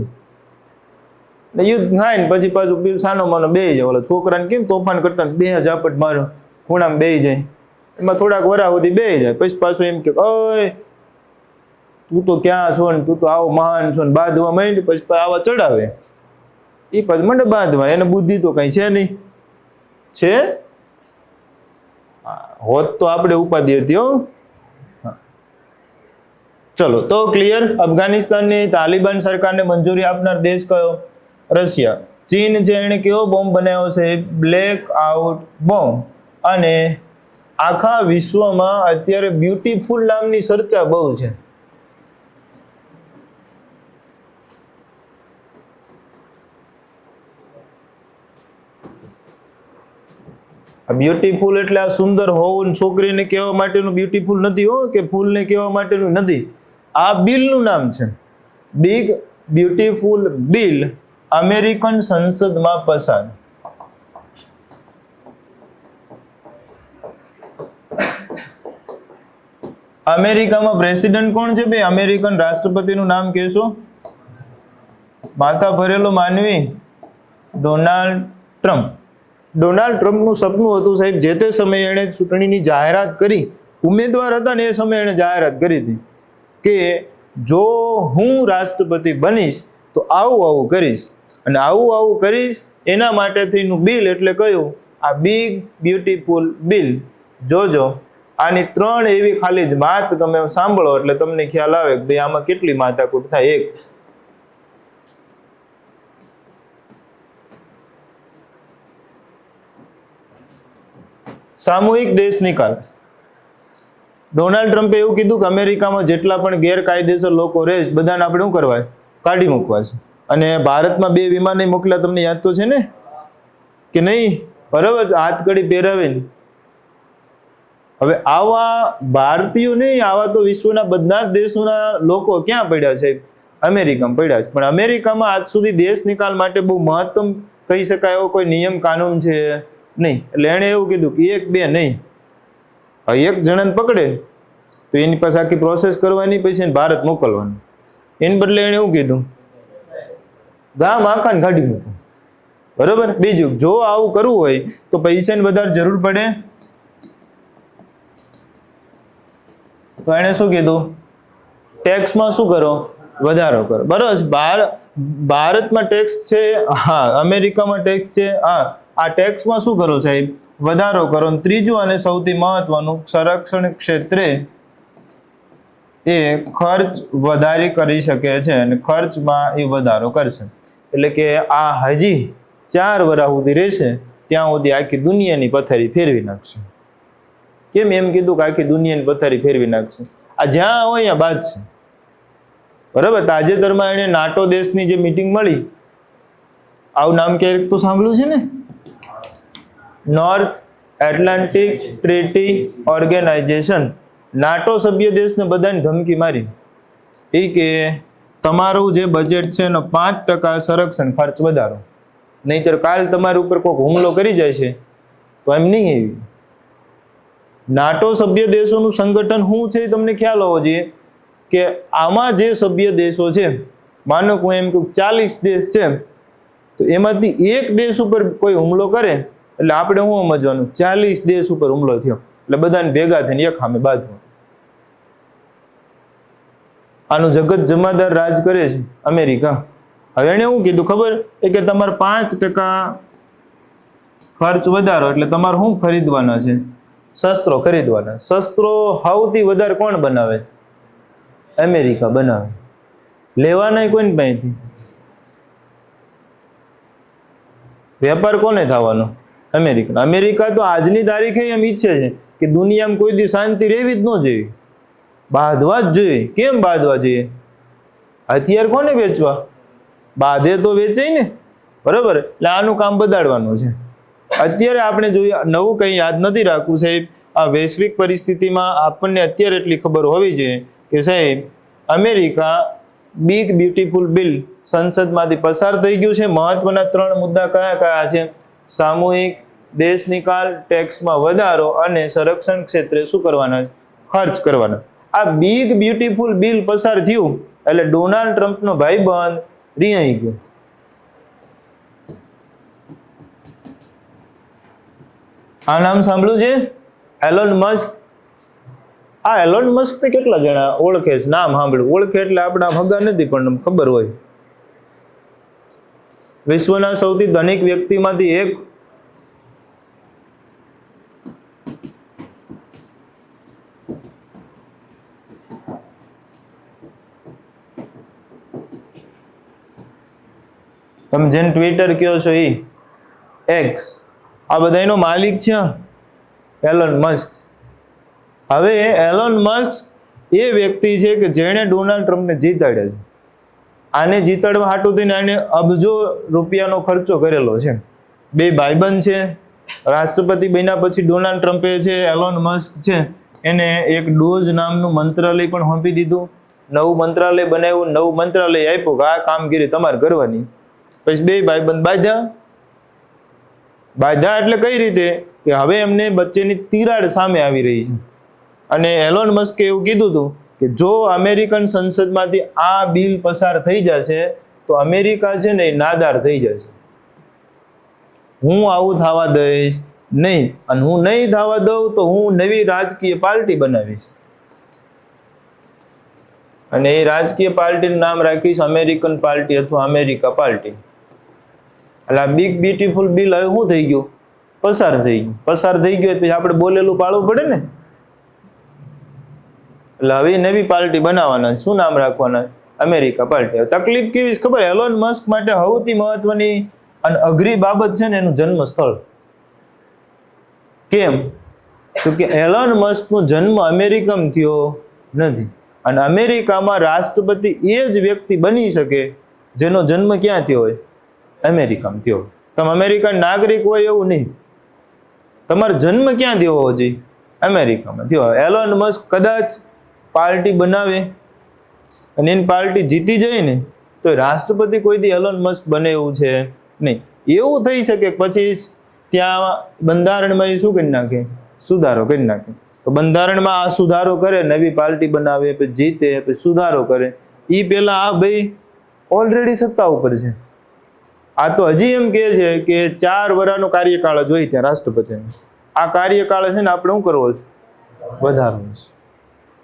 યુદ્ધ થાય ને પછી પાછું સાનો માનો બે જાય. ઓલા છોકરાને કેમ તોફાન કરતા 2 ઝાપટ મારો ખૂણામાં બે જાય. એમાં થોડાક વરા સુધી બે જાય. પછી પાછું એમ કે ઓય તું તો ક્યાં છો ને, તું તો આવો મહાન છો ને, બાંધવા માંડ. પછી આવા ચડાવે. એ પછી મંડે બાંધવા. એને બુદ્ધિ તો કઈ છે નહીં. છે હોત તો આપણે ઉપાધિ હતી હો. ચલો તો ક્લિયર. અફઘાનિસ્તાનની તાલિબાન સરકારને મંજૂરી આપનાર દેશ કયો? રશિયા. ચીન છે એને કેવો બોમ્બ બનાવ્યો છે? Black out bomb. અને આખા વિશ્વમાં અત્યારે બ્યુટીફુલ નામની ચર્ચા બહુ છે. બ્યુટીફુલ એટલે આ સુંદર હોવું, છોકરીને કહેવા માટેનું બ્યુટીફુલ નથી હો, કે ફૂલને કહેવા માટેનું નથી. આ બિલનું નામ છે. બિગ બ્યુટીફુલ બિલ અમેરિકન સંસદમાં પસાર. અમેરિકામાં પ્રેસિડેન્ટ કોણ છે ભાઈ? અમેરિકન રાષ્ટ્રપતિનું નામ કહેશો? માથા ભરેલો માનવી ડોનાલ્ડ ટ્રમ્પ. ડોનાલ્ડ ટ્રમ્પનું સપનું હતું સાહેબ, જે તે સમયે એણે ચૂંટણીની જાહેરાત કરી, ઉમેદવાર હતા ને એ સમયે એણે જાહેરાત કરી હતી કે જો હું રાષ્ટ્રપતિ બનીશ તો આવું આવું કરીશ, અને આવું આવું કરીશ એના માટે થઈનું બિલ એટલે કયું? આ બિગ બ્યુટીફુલ બિલ. જોજો આની 3 એવી ખાલી જ વાત તમે સાંભળો એટલે તમને ખ્યાલ આવે કે ભાઈ આમાં કેટલી માથાકૂટ થાય. એક, સામૂહિક દેશ નિકાલ. ડોનાલ્ડ ટ્રમ્પે એવું કીધું કે અમેરિકામાં જેટલા પણ ગેરકાયદેસર લોકો રહે છે બધાને આપણે શું કરવા? કાઢી મૂકવા છે. અને ભારતમાં 2 વિમાન મોકલ્યા, તમને યાદ તો છે ને કે નહીં? બરાબર, હાથકડી પહેરાવીને. હવે આવા ભારતીયો નહીં, આવા તો વિશ્વના બધા જ દેશોના લોકો ક્યાં પડ્યા છે? અમેરિકામાં પડ્યા છે. પણ અમેરિકામાં આજ સુધી દેશ નિકાલ માટે બહુ મહત્તમ કહી શકાય એવો કોઈ નિયમ કાનૂન છે નહીં. એટલે એણે એવું કીધું કે 1-2 નહીં, એક જણાને પકડે તો એની પાસે આખી પ્રોસેસ કરવાની, પછી એને ભારત મોકલવાનું. એને બદલે એણે એવું કીધું ગામ આખાને કાઢી મૂકવું. બરોબર. બીજું, જો આવું કરવું હોય તો પૈસાની વધારે જરૂર પડે, તો એણે શું કીધું? ટેક્સમાં શું કરો? વધારો કરો. બરોબર. ભારતમાં ટેક્સ છે, હા, અમેરિકામાં ટેક્સ છે, હા, આ ટેક્સમાં શું કરો સાહેબ? વધારો કરો. ત્રીજું અને સૌથી મહત્વનું, સંરક્ષણ ક્ષેત્રે એ ખર્ચ વધારી કરી શકે છે અને ખર્ચમાં એ વધારો કરશે. એટલે કે આ હજી 4 વર્ષ સુધી રહેશે, ત્યાં સુધી આખી દુનિયાની પથારી ફેરવી નાખશે. કેમ એમ કીધું કે આખી દુનિયાની પથારી ફેરવી નાખશે? આ જ્યાં હોય ત્યાં બાજશે. બરાબર. તાજેતરમાં એને નાટો દેશની જે મીટિંગ મળી, આવું નામ ક્યારેક તો સાંભળ્યું છે ને? North Atlantic Treaty Organization. NATO સભ્ય દેશને બધાને ધમકી મારી એ કે તમારું જે બજેટ છે એનો 5% સંરક્ષણ ખર્ચ વધારો, નહીતર કાલ તમારી ઉપર કોઈક હુમલો કરી જાય છે તો એમ નહીં. એવી નાટો સભ્ય દેશોનું સંગઠન શું છે તમને ખ્યાલ હોવો જોઈએ કે આમાં જે સભ્ય દેશો છે, માનો કે એમ કહું 40 દેશ છે, તો એમાંથી એક દેશ ઉપર કોઈ હુમલો કરે એટલે આપણે શું સમજવાનું? 40 દેશ ઉપર હુમલો થયો એટલે બધાને ભેગા થઈને એક સામે બાંધવા. આનું જગત જમાદાર રાજ કરે છે અમેરિકા. હવે એને શું કીધું ખબર? એ કે તમારે 5% ખર્ચ વધારો એટલે તમારે શું ખરીદવાના છે? શસ્ત્રો ખરીદવાના. શસ્ત્રો સૌથી વધારે કોણ બનાવે? અમેરિકા બનાવે. લેવાના કોઈને પાસેથી? વેપાર કોને થવાનો? અમેરિકા. અમેરિકા તો આજની તારીખે એમ ઈચ્છે છે કે દુનિયામાં કોઈ દી શાંતિ રહેવી જ ન જોઈએ, બાંધવા જ જોઈએ. કેમ બાંધવા જોઈએ? હથિયાર કોને વેચવા? બાંધે તો વેચાય ને. બરાબર. એટલે આનું કામ બગાડવાનું છે. અત્યારે આપણે જોઈએ, નવું કંઈ યાદ નથી રાખવું સાહેબ. આ વૈશ્વિક પરિસ્થિતિમાં આપણને અત્યારે એટલી ખબર હોવી જોઈએ કે સાહેબ અમેરિકા બિગ બ્યુટીફુલ બિલ સંસદમાંથી પસાર થઈ ગયું છે. મહત્વના 3 મુદ્દા કયા કયા છે? સામૂહિક દેશ નિકાલ, ટેક્સમાં વધારો અને સંરક્ષણ ક્ષેત્રે શું કરવાના? ખર્ચ કરવાના. આ બિગ બ્યુટીફુલ બિલ પસાર થયું એટલે ડોનાલ્ડ ટ્રમ્પનો ભાઈબંધ રિહાઈ ગયો. આ નામ સાંભળ્યું છે? Alone Musk. આ એલોન મસ્કને કેટલા જણા ઓળખે છે? નામ સાંભળ્યું. ઓળખે એટલે આપણા ભગા નથી પણ ખબર હોય. વિશ્વના સૌથી ધનિક વ્યક્તિમાંથી એક. તમે જેને ટ્વિટર કહો છો એ એક્સ, આ બધાનો માલિક છે એલોન મસ્ક. હવે એલોન મસ્ક એ વ્યક્તિ છે કે જેણે ડોનાલ્ડ ટ્રમ્પને જીતાડ્યા છે. આને જીતાડવા હાટું થઈને આને અબજો રૂપિયાનો ખર્ચો કરેલો છે. 2 ભાઈબંધ છે. રાષ્ટ્રપતિ બન્યા પછી ડોનાલ્ડ ટ્રમ્પે છે, એલોન મસ્ક છે, એને એક ડોઝ નામનું મંત્રાલય પણ સોંપી દીધું. નવું મંત્રાલય બનાવ્યું, નવું મંત્રાલય આપ્યું કે આ કામગીરી તમારે કરવાની. પછી 2 ભાઈબંધ બાંધ્યા એટલે કઈ રીતે કે હવે એમને વચ્ચેની તિરાડ સામે આવી રહી છે. અને એલોન મસ્કે એવું કીધું હતું કે જો અમેરિકન સંસદમાંથી આ બિલ પસાર થઈ જશે તો અમેરિકા છે ને એ નાદાર થઈ જશે. હું આવું થવા દઈશ નહીં, અને હું નહીં થવા દઉં તો હું નવી રાજકીય પાર્ટી બનાવીશ, અને એ રાજકીય પાર્ટીનું નામ રાખીશ અમેરિકન પાર્ટી અથવા અમેરિકા પાર્ટી. એટલે આ બિગ બ્યુટીફુલ બિલ હવે શું થઈ ગયું? પસાર થઈ ગયું. પસાર થઈ ગયું પછી આપણે બોલેલું પાળવું પડે ને. એટલે હવે નવી પાર્ટી બનાવવાના. શું નામ રાખવાના? America party. તકલીફ કેવી છે ખબર? એલોન મસ્ક માટે સૌથી મહત્વની અને અઘરી બાબત છે ને એનું જન્મ સ્થળ. કેમ? તો કે એલોન મસ્કનો જન્મ અમેરિકામાં થયો નથી, અને અમેરિકામાં રાષ્ટ્રપતિ એ જ વ્યક્તિ બની શકે જેનો જન્મ ક્યાં થયો હોય? અમેરિકામાં થયો. તમે અમેરિકન નાગરિક હોય એવું નહીં, તમારો જન્મ ક્યાં થયો હોવો જોઈએ? અમેરિકામાં થયો. એલોન મસ્ક કદાચ પાર્ટી બનાવે અને એની પાર્ટી જીતી જાય ને તો રાષ્ટ્રપતિ કોઈ દી એલોન મસ્ક બને એવું છે નહીં. એવું થઈ શકે પછી ત્યાં બંધારણમાં એ શું કરી નાખે? સુધારો કરી નાખે. તો બંધારણમાં આ સુધારો કરે, નવી પાર્ટી બનાવે, પછી જીતે, પછી સુધારો કરે. એ પેલા આ ભાઈ ઓલરેડી સત્તા ઉપર છે. આ તો હજી એમ કહે છે કે 4 વર્ષનો કાર્યકાળ જ હોય ત્યાં રાષ્ટ્રપતિનો. આ કાર્યકાળ છે ને આપણે શું કરવો છે? વધારવો છે.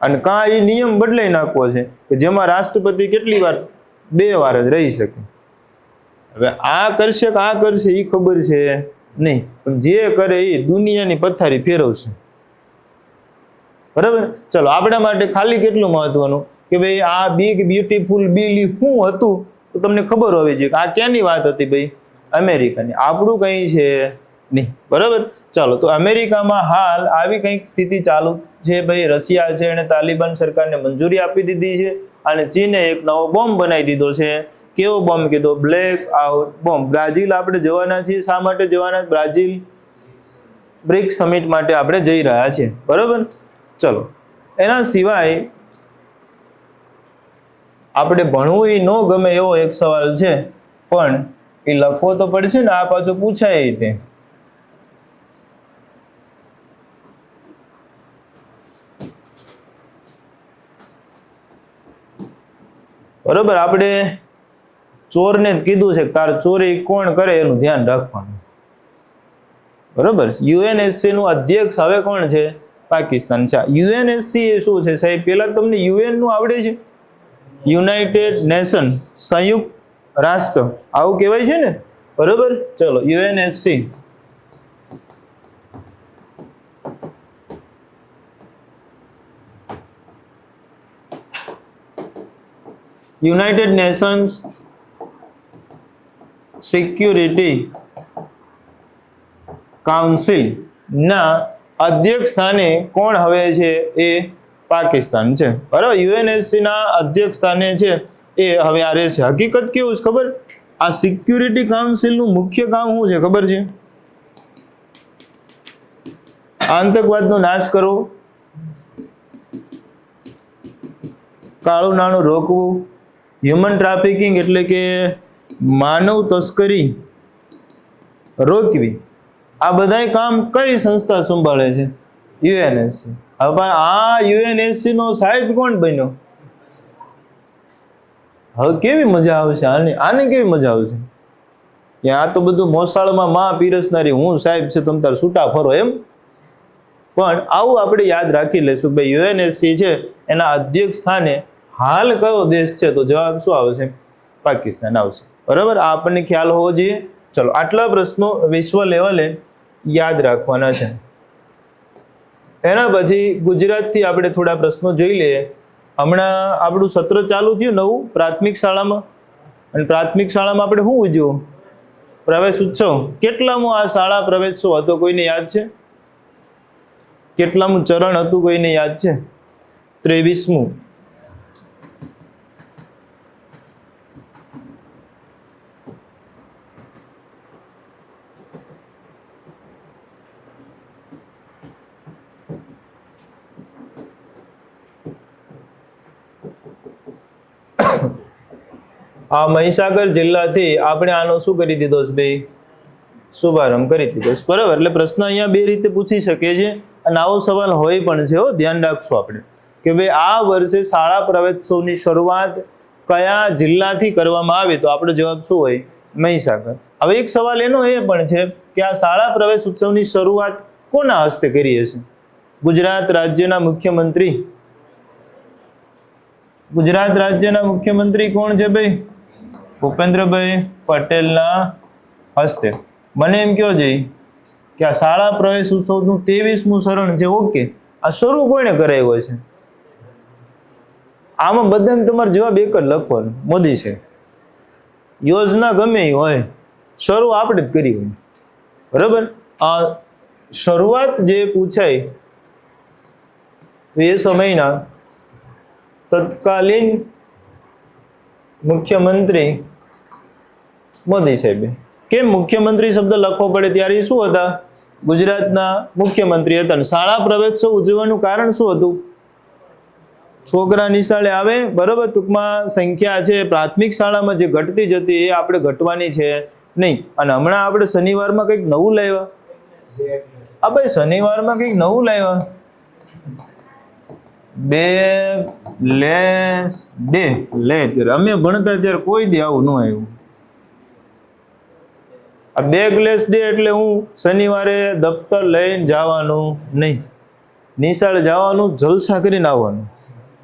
અને કાં એ નિયમ બદલાઈ નાખવો છે કે જેમાં રાષ્ટ્રપતિ કેટલી વાર? 2 વાર જ રહી શકે. હવે આ કરશે કે આ કરશે એ ખબર છે નહીં, પણ જે કરે એ દુનિયાની પથારી ફેરવશે. બરાબર? ચલો, આપણા માટે ખાલી કેટલું મહત્વનું કે ભાઈ આ બિગ બ્યુટીફુલ બિલ શું હતું તો તમને ખબર હોવી જોઈએ કે આ ક્યાંની વાત હતી ભાઈ? અમેરિકાની. આપણું કંઈ છે નહીં. બરાબર? ચાલો, તો અમેરિકામાં હાલ આવી કંઈક સ્થિતિ ચાલુ છે ભાઈ. રશિયા છે એને તાલિબાન સરકારને મંજૂરી આપી દીધી છે, અને ચીને એક નવો બોમ્બ બનાવી દીધો છે. કેવો બોમ્બ કીધો? Black out bomb. બ્રાઝિલ આપણે જવાના છીએ. શા માટે જવાના? બ્રાઝિલ બ્રિક્સ સમિટ માટે આપણે જઈ રહ્યા છીએ. બરાબર? ચલો, એના સિવાય આપણે ભણવું એ ન ગમે એવો એક સવાલ છે, પણ એ લખવો તો પડશે ને. આ પાછું પૂછાય રીતે. બરોબર? આપણે ચોરને જ કીધું છે કે તાર ચોરી કોણ કરે એનું ધ્યાન રાખવાનું. બરોબર? યુએનએસસી નું અધ્યક્ષ હવે કોણ છે? પાકિસ્તાન છે. યુએનએસસી એ શું છે સાહેબ? પેલા તમને યુએન નું આવડે છે? યુનાઇટેડ નેશન, સંયુક્ત રાષ્ટ્ર આવું કહેવાય છે ને. બરોબર? ચલો, UNSC United Nations security council ના અધ્યક્ષ સ્થાને કોણ હવે છે? એ પાકિસ્તાન છે. બરાબર? યુએનએસસી ના અધ્યક્ષ સ્થાને છે એ હવે આ રહેશે. હકીકત કેવું છે ખબર? આ સિક્યુરિટી કાઉન્સિલ નું મુખ્ય કામ શું છે ખબર છે? આતંકવાદનો નાશ કરવો, કાળું નાણું રોકવું, હ્યુમન ટ્રાફિકિંગ એટલે કે માનવ તસ્કરી રોકવી. આ બધાય કામ કઈ સંસ્થા સંભાળે છે? યુએનએસસી. હવે આ યુએનએસસી નો સાહેબ કોણ બન્યો? હવે કેવી મજા આવશે આને કેવી મજા આવશે કે આ તો બધું મોસાળમાં માં પીરસનારી હું સાહેબ છે, તમ તાર છૂટા ફરો એમ. પણ આવું આપણે યાદ રાખી લેશું ભાઈ યુએનએસસી છે એના અધ્યક્ષ સ્થાને હાલ કયો દેશ છે? તો જવાબ શું આવશે? પાકિસ્તાન આવશે. બરાબર? આ આપણને ખ્યાલ હોવો જોઈએ. ચલો, આટલા પ્રશ્નો વિશ્વ લેવલે યાદ રાખવાના છે. એના પછી ગુજરાતથી આપણે થોડા પ્રશ્નો જોઈ લઈએ. હમણાં આપણું સત્ર ચાલુ થયું નવું પ્રાથમિક શાળામાં, અને પ્રાથમિક શાળામાં આપણે શું ઉજવ્યું? પ્રવેશ ઉત્સવ. કેટલામો આ શાળા પ્રવેશોત્સવ હતો? કોઈને યાદ છે? કેટલામું ચરણ હતું? કોઈને યાદ છે? 23મું. આ મહીસાગર જિલ્લાથી આપણે આનો શું કરી દીધો છે ભાઈ? શુભારંભ કરી દીધો છે. બરાબર? એટલે પ્રશ્ન અહીંયા બે રીતે પૂછી શકે છે. અને આવો સવાલ હોય પણ છે, ધ્યાન રાખશું આપણે કે ભાઈ આ વર્ષે શાળા પ્રવેશોત્સવની શરૂઆત કયા જિલ્લાથી કરવામાં આવે, તો આપણો જવાબ શું હોય? મહીસાગર. હવે એક સવાલ એનો એ પણ છે કે આ શાળા પ્રવેશ ઉત્સવની શરૂઆત કોના હસ્તે કરી હશે? ગુજરાત રાજ્યના મુખ્યમંત્રી. ગુજરાત રાજ્યના મુખ્યમંત્રી કોણ છે ભાઈ? ભૂપેન્દ્રભાઈ પટેલના હસ્તે. મને એમ કહો છે કે આ શાળા પ્રવેશ ઉત્સવનું 23મું સરણ છે, ઓકે, આ શરૂ કોણે કરાવ્યો છે? આમાં બધાને તમારો જવાબ એક જ લખવાનો, મોદી છે. યોજના ગમે એ હોય, શરૂ આપણે જ કરી હોય, બરાબર. આ શરૂઆત જે પૂછાય એ સમયના તત્કાલીન મુખ્યમંત્રી મોદી સાહેબે. કેમ મુખ્યમંત્રી શબ્દ લખવો પડે? ત્યારે શું હતા? ગુજરાતના મુખ્યમંત્રી હતા. શાળા પ્રવેશોત્સવ ઉજવવાનું કારણ શું હતું? છોકરા નિશાળે આવે, બરાબર, ટૂંકમાં સંખ્યા છે પ્રાથમિક શાળામાં જે ઘટતી જતી એ આપણે ઘટવાની છે નહીં. અને હમણાં આપણે શનિવારમાં કંઈક નવું લાવ્યા. હા ભાઈ, શનિવારમાં કંઈક નવું લાવ્યા, બેગલેસ ડે. લે, ત્યારે અમે ભણતા ત્યારે કોઈ દી આવું ન આવ્યું. આ બેગલેસ ડે એટલે હું શનિવારે દફતર લઈને જવાનું નહીં, નિશાળે જવાનું, જલસા કરીને આવવાનું.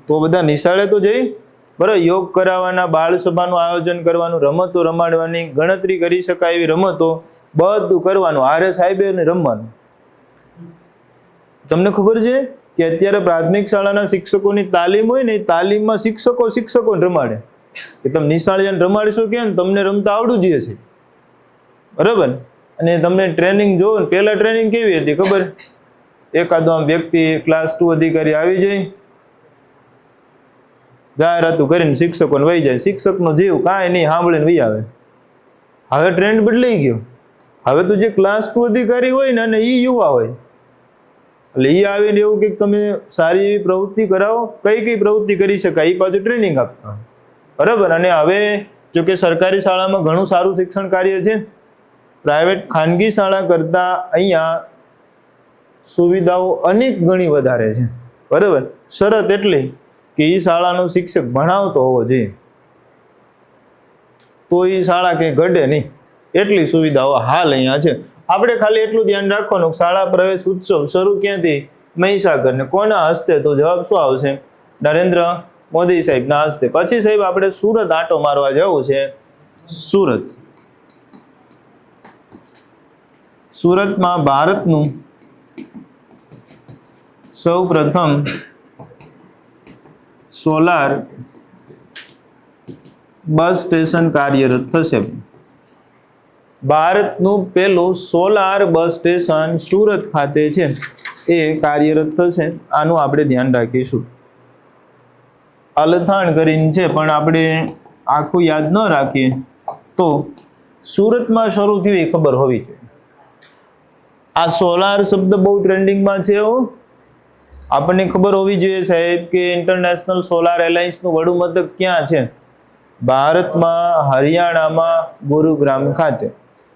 તો બધા નિશાળે તો જઈ, બરાબર, યોગ કરાવવાના, બાળ સભાનું આયોજન કરવાનું, રમતો રમાડવાની, ગણતરી કરી શકાય એવી રમતો બધું કરવાનું, આરે સાહેબે રમવાનું. તમને ખબર છે કે અત્યારે પ્રાથમિક શાળાના શિક્ષકોની તાલીમ હોય ને, એ તાલીમમાં શિક્ષકોને રમાડે કે તમે નિશાળે જઈને રમાડીશો કેમ, તમને રમતા આવડું જોઈએ છે, બરાબર. અને તમને ટ્રેનિંગ જોવો ને, પહેલા ટ્રેનિંગ કેવી હતી ખબર? એકાદો આમ વ્યક્તિ ક્લાસ 2 અધિકારી આવી જાય, જાહેરાતું કરીને શિક્ષકોને વહી જાય, શિક્ષકનો જીવ કાંઈ નહીં સાંભળીને વહી આવે. હવે ટ્રેન્ડ બદલાઈ ગયો. હવે તો જે ક્લાસ 2 અધિકારી હોય ને, અને એ યુવા હોય, એટલે એ આવીને એવું કે તમે સારી એવી પ્રવૃત્તિ કરાવો, કઈ પ્રવૃત્તિ કરી શકાય એ પાછું ટ્રેનિંગ આપતા, બરાબર. અને હવે જો કે સરકારી શાળામાં ઘણું સારું શિક્ષણ કાર્ય છે, પ્રાઇવેટ ખાનગી શાળા કરતાં અહીંયા સુવિધાઓ અનેક ગણી વધારે છે, બરાબર. શરત એટલી કે એ શાળાનો શિક્ષક ભણાવતો હોવો જોઈએ, તો એ શાળા કંઈ ઘટે નહીં, એટલી સુવિધાઓ હાલ અહીંયા છે. આપણે ખાલી એટલું ધ્યાન રાખવાનું, શાળા પ્રવેશ ઉત્સવ શરૂ ક્યાંથી? મહીસાગર. ને કોના હસ્તે? તો જવાબ શું આવશે? નરેન્દ્ર મોદી સાહેબના હસ્તે. પછી સાહેબ આપણે સુરત આંટો મારવા જવું છે. સુરત. સુરતમાં ભારતનું સૌ પ્રથમ સોલાર બસ સ્ટેશન કાર્યરત થશે. ભારતનું પહેલું સોલાર બસ સ્ટેશન સુરત ખાતે છે, એ કાર્યરત થશે. આનું આપણે ધ્યાન રાખીશું. અલથાણ કરીને છે, પણ આપણે આખું યાદ ન રાખીએ તો સુરતમાં શરૂ થયું એ ખબર હોવી જોઈએ. આ સોલાર શબ્દ બહુ ટ્રેન્ડિંગમાં છે. આપણને ખબર હોવી જોઈએ સાહેબ કે ઇન્ટરનેશનલ સોલાર એલાયન્સનું વડું મથક ક્યાં છે? ભારતમાં, હરિયાણામાં, ગુરુગ્રામ ખાતે.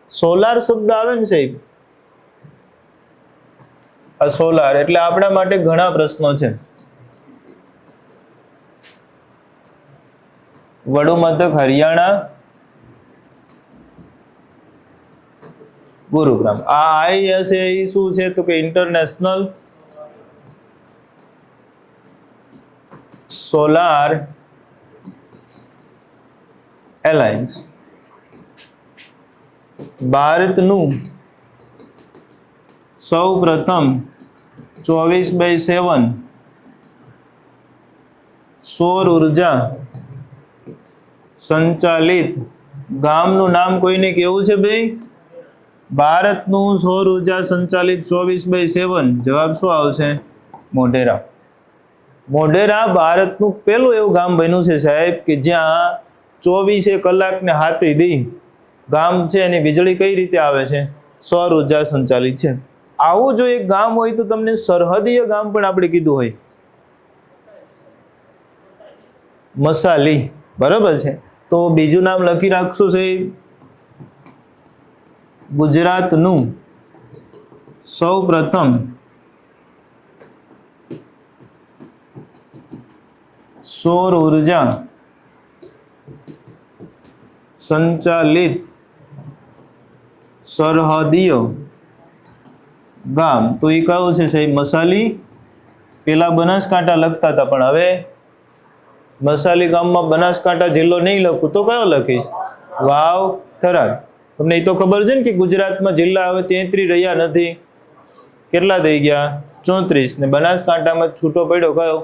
સોલાર શબ્દ આવે ને સાહેબ, આ સોલાર એટલે આપણા માટે ઘણા પ્રશ્નો છે. વડું મથક હરિયાણા, ગુરુગ્રામ. આ ISA શું છે તો કે ઇન્ટરનેશનલ સોલાર એલાયન્સ. ભારતનું સૌ પ્રથમ 24/7 સૌર ઉર્જા સંચાલિત ગામનું નામ કોઈને કેવું છે ભાઈ? ભારતનું સૌર ઉર્જા સંચાલિત 24/7. જવાબ શું આવશે? મોઢેરા. મોઢેરા ભારતનું પહેલું એવું ગામ બન્યું છે સાહેબ કે જ્યાં 24 કલાકને હાથે દી ગામ છે, એની વીજળી કઈ રીતે આવે છે? સૌર ઉર્જા સંચાલિત છે. આવું જો એક ગામ હોય તો તમને સરહદીય ગામ પણ આપણે કીધું હોય, મસાલી, બરાબર છે. તો બીજું નામ લખી રાખશો સાહેબ. ગુજરાતનું સૌ પ્રથમ સૌર ઉર્જા સંચાલિત સરહદીય ગામ, તો એ કયું છે સાહેબ? મસાલી. પેલા બનાસકાંઠા લખતા હતા, પણ હવે મસાલી ગામમાં બનાસકાંઠા જિલ્લો નહીં લખું તો કયો લખીશ? વાવ, થરાદ. તમને એ તો ખબર છે ને કે ગુજરાતમાં જિલ્લા હવે 33 રહ્યા નથી, કેટલા થઈ ગયા? 34. ને બનાસકાંઠામાં છૂટો પડ્યો કયો?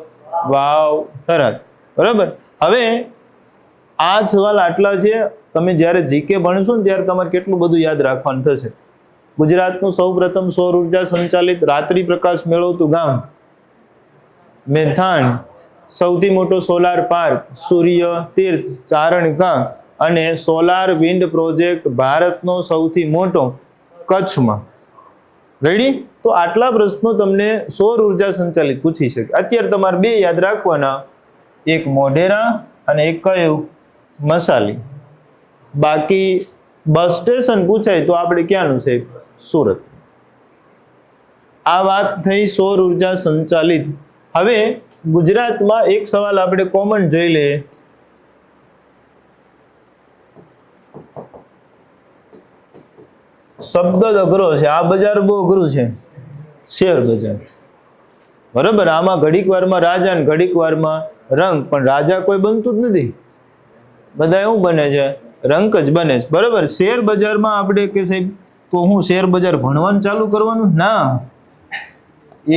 વાવ, થરાદ. બરાબર. હવે આ સવાલ આટલા છે. તમે જ્યારે જીકે ભણશો ને ત્યારે તમારે કેટલું બધું યાદ રાખવાનું થશે. ગુજરાતનું સૌપ્રથમ સૌર ઉર્જા સંચાલિત રાત્રિ પ્રકાશ મેળવતું ગામ મેથાણ, સૌથી મોટો સોલાર પાર્ક સૂર્ય તીર્થ ચારણકા, અને સોલાર વિન્ડ પ્રોજેક્ટ ભારતનો સૌથી મોટો કચ્છમાં. રેડી? તો આટલા પ્રશ્નો તમને સૌર ઉર્જા સંચાલિત પૂછી શકે. અત્યારે તમારે બે યાદ રાખવાના, એક મોઢેરા અને એક કયું? મસાલી. બાકી બસ સ્ટેશન પૂછાય તો આપણે ક્યાંનું છે? સુરત. આ વાત થઈ સૌર ઉર્જા સંચાલિત. હવે ગુજરાતમાં એક સવાલ આપણે કોમન જોઈ લઈએ. શબ્દ અઘરો છે, આ બજાર બહુ અઘરું છે, શેર બજાર. બરાબર. આમાં ઘડીક વારમાં રાજા ને ઘડીક વારમાં રંક, પણ રાજા કોઈ બનતું જ નથી, બધા એવું બને છે? રંક જ બને છે. બરાબર. શેર બજારમાં આપણે કે સાહેબ તો હું શેર બજાર ભણવાનું ચાલુ કરવાનું? ના.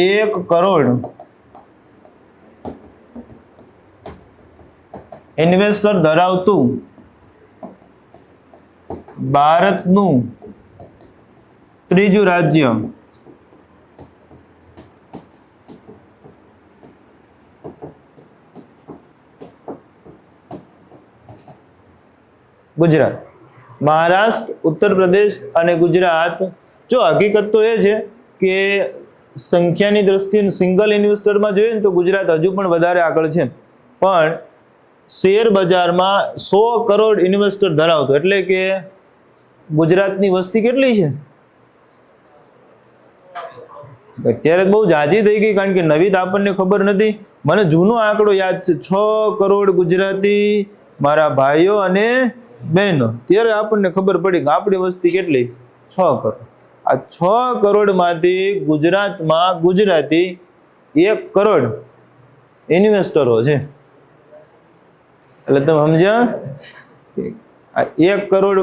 1 કરોડ ઇન્વેસ્ટર ધરાવતું ભારતનું ત્રીજું રાજ્ય ગુજરાત. મહારાષ્ટ્ર, ઉત્તર પ્રદેશ અને ગુજરાત. જો હકીકત તો એ છે કે સંખ્યાની દ્રષ્ટિએ સિંગલ ઇન્વેસ્ટરમાં જોઈએ ને તો ગુજરાત હજુ પણ વધારે આગળ છે, પણ શેર બજારમાં 100 કરોડ ઇન્વેસ્ટર ધરાવતો, એટલે કે ગુજરાતની વસ્તી કેટલી છે? અત્યારે બહુ ઝાઝી થઈ ગઈ, કારણ કે નવી તો આપણને ખબર નથી. મને જૂનો આંકડો યાદ છે, 6 કરોડ ગુજરાતી મારા ભાઈઓ અને બહેનો. ત્યારે આપણને ખબર પડી કે આપણી વસ્તી કેટલી? 6 કરોડ. આ 6 કરોડમાંથી ગુજરાતમાં ગુજરાતી 1 કરોડ ઇન્વેસ્ટરો છે. એટલે તમે સમજ્યા? આ 1 કરોડ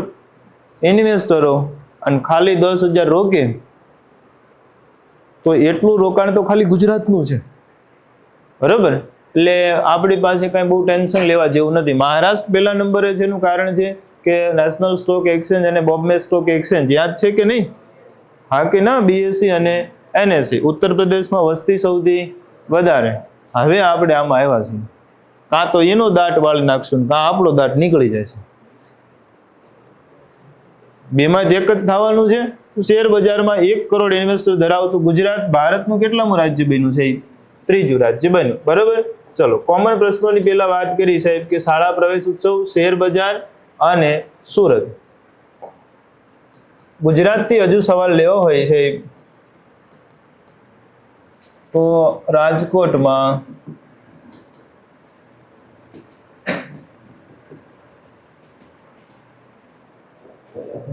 ઇન્વેસ્ટરો અને ખાલી 10,000 રોકે, તો એટલું રોકાણ તો ખાલી ગુજરાતનું છે. બરાબર. એટલે આપણી પાસે કાંઈ બહુ ટેન્શન લેવા જેવું નથી. મહારાષ્ટ્ર પહેલા નંબરે છે, એનું કારણ છે કે નેશનલ સ્ટોક એક્સચેન્જ અને બોમ્બે સ્ટોક એક્સચેન્જ, યાદ છે કે નહીં? હા કે ના? બીએસસી અને એનએસસી. ઉત્તર પ્રદેશમાં વસ્તી સૌથી વધારે. હવે આપણે આમાં આવ્યા છીએ, કાં તો એનો દાટ વાળી નાખશું, કાં આપણો દાટ નીકળી જાય છે. બેમાંથી એક જ થવાનું છે. શેર બજારમાં 1 કરોડ ઇન્વેસ્ટર ધરાવતું ગુજરાત ભારતનું કેટલામું રાજ્ય બન્યું છે? ત્રીજું રાજ્ય બન્યું. બરાબર. ચલો, કોમન પ્રશ્નોની પહેલા વાત કરી સાહેબ કે શાળા પ્રવેશ ઉત્સવ, શેર બજાર અને સુરત. ગુજરાતથી હજુ સવાલ લેવો હોય છે તો રાજકોટમાં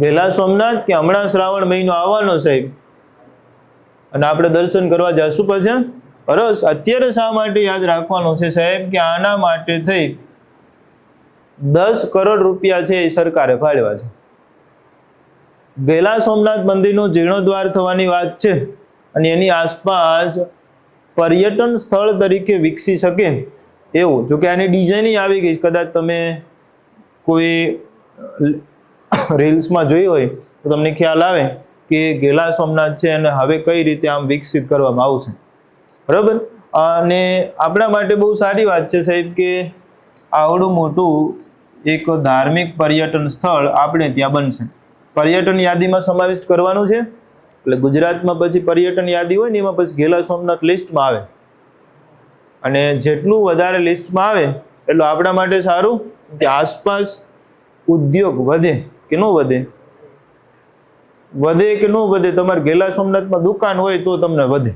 ગેલા સોમનાથ કે હમણાં શ્રાવણ મહિનો આવવાનો સાહેબ, અને આપણે દર્શન કરવા જશું પછી? બરોબર. અત્યારે શા માટે યાદ રાખવાનું છે સાહેબ કે આના માટે થઈ 10 કરોડ રૂપિયા છે એ સરકારે ફાળવ્યા છે. ગેલા સોમનાથ મંદિરનો જીર્ણોદ્ધાર થવાની વાત છે, અને એની આસપાસ પર્યટન સ્થળ તરીકે વિકસી શકે એવું. જો કે આની ડિઝાઇન આવી ગઈ, કદાચ તમે કોઈ રીલ્સમાં જોઈ હોય તો તમને ખ્યાલ આવે કે ગેલા સોમનાથ છે અને હવે કઈ રીતે આમ વિકસિત કરવામાં આવશે. બરાબર. અને આપણા માટે બહુ સારી વાત છે સાહેબ કે આવડું મોટું એક ધાર્મિક પર્યટન સ્થળ આપણે ત્યાં બનશે. પર્યટન યાદીમાં સમાવિષ્ટ કરવાનું છે, એટલે ગુજરાતમાં પછી પર્યટન યાદી હોય ને એમાં પછી ગેલા સોમનાથ લિસ્ટમાં આવે, અને જેટલું વધારે લિસ્ટમાં આવે એટલું આપણા માટે સારું, કે આસપાસ ઉદ્યોગ વધે કે ન વધે? વધે કે ન વધે? તમારે ગેલા સોમનાથમાં દુકાન હોય તો તમને વધે,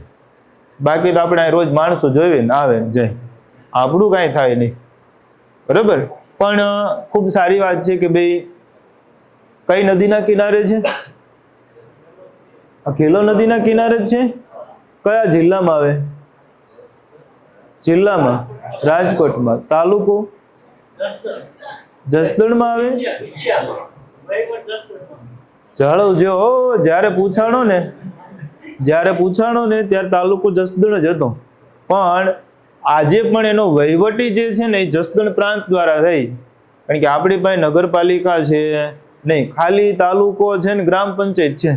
બાકી તો આપણે રોજ માણસો જોઈએ ને આવે ને જાય. આપણું કાંઈ થાય નહીં, બરાબર. પણ ખૂબ સારી વાત છે કે ભાઈ કઈ નદીના કિનારે છે? કેલો નદીના કિનારે જ છે. કયા જિલ્લામાં આવે? જિલ્લામાં રાજકોટમાં. તાલુકો જસદણમાં આવે. જાળવજો. જ્યારે પૂછાણો ને ત્યારે તાલુકો જસદણ જ હતો, પણ આજે પણ એનો વહીવટી જે છે ને એ જસદણ પ્રાંત દ્વારા થઈ, કારણ કે આપણી પાસે નગરપાલિકા છે નહીં, ખાલી તાલુકો છે ને ગ્રામ પંચાયત છે,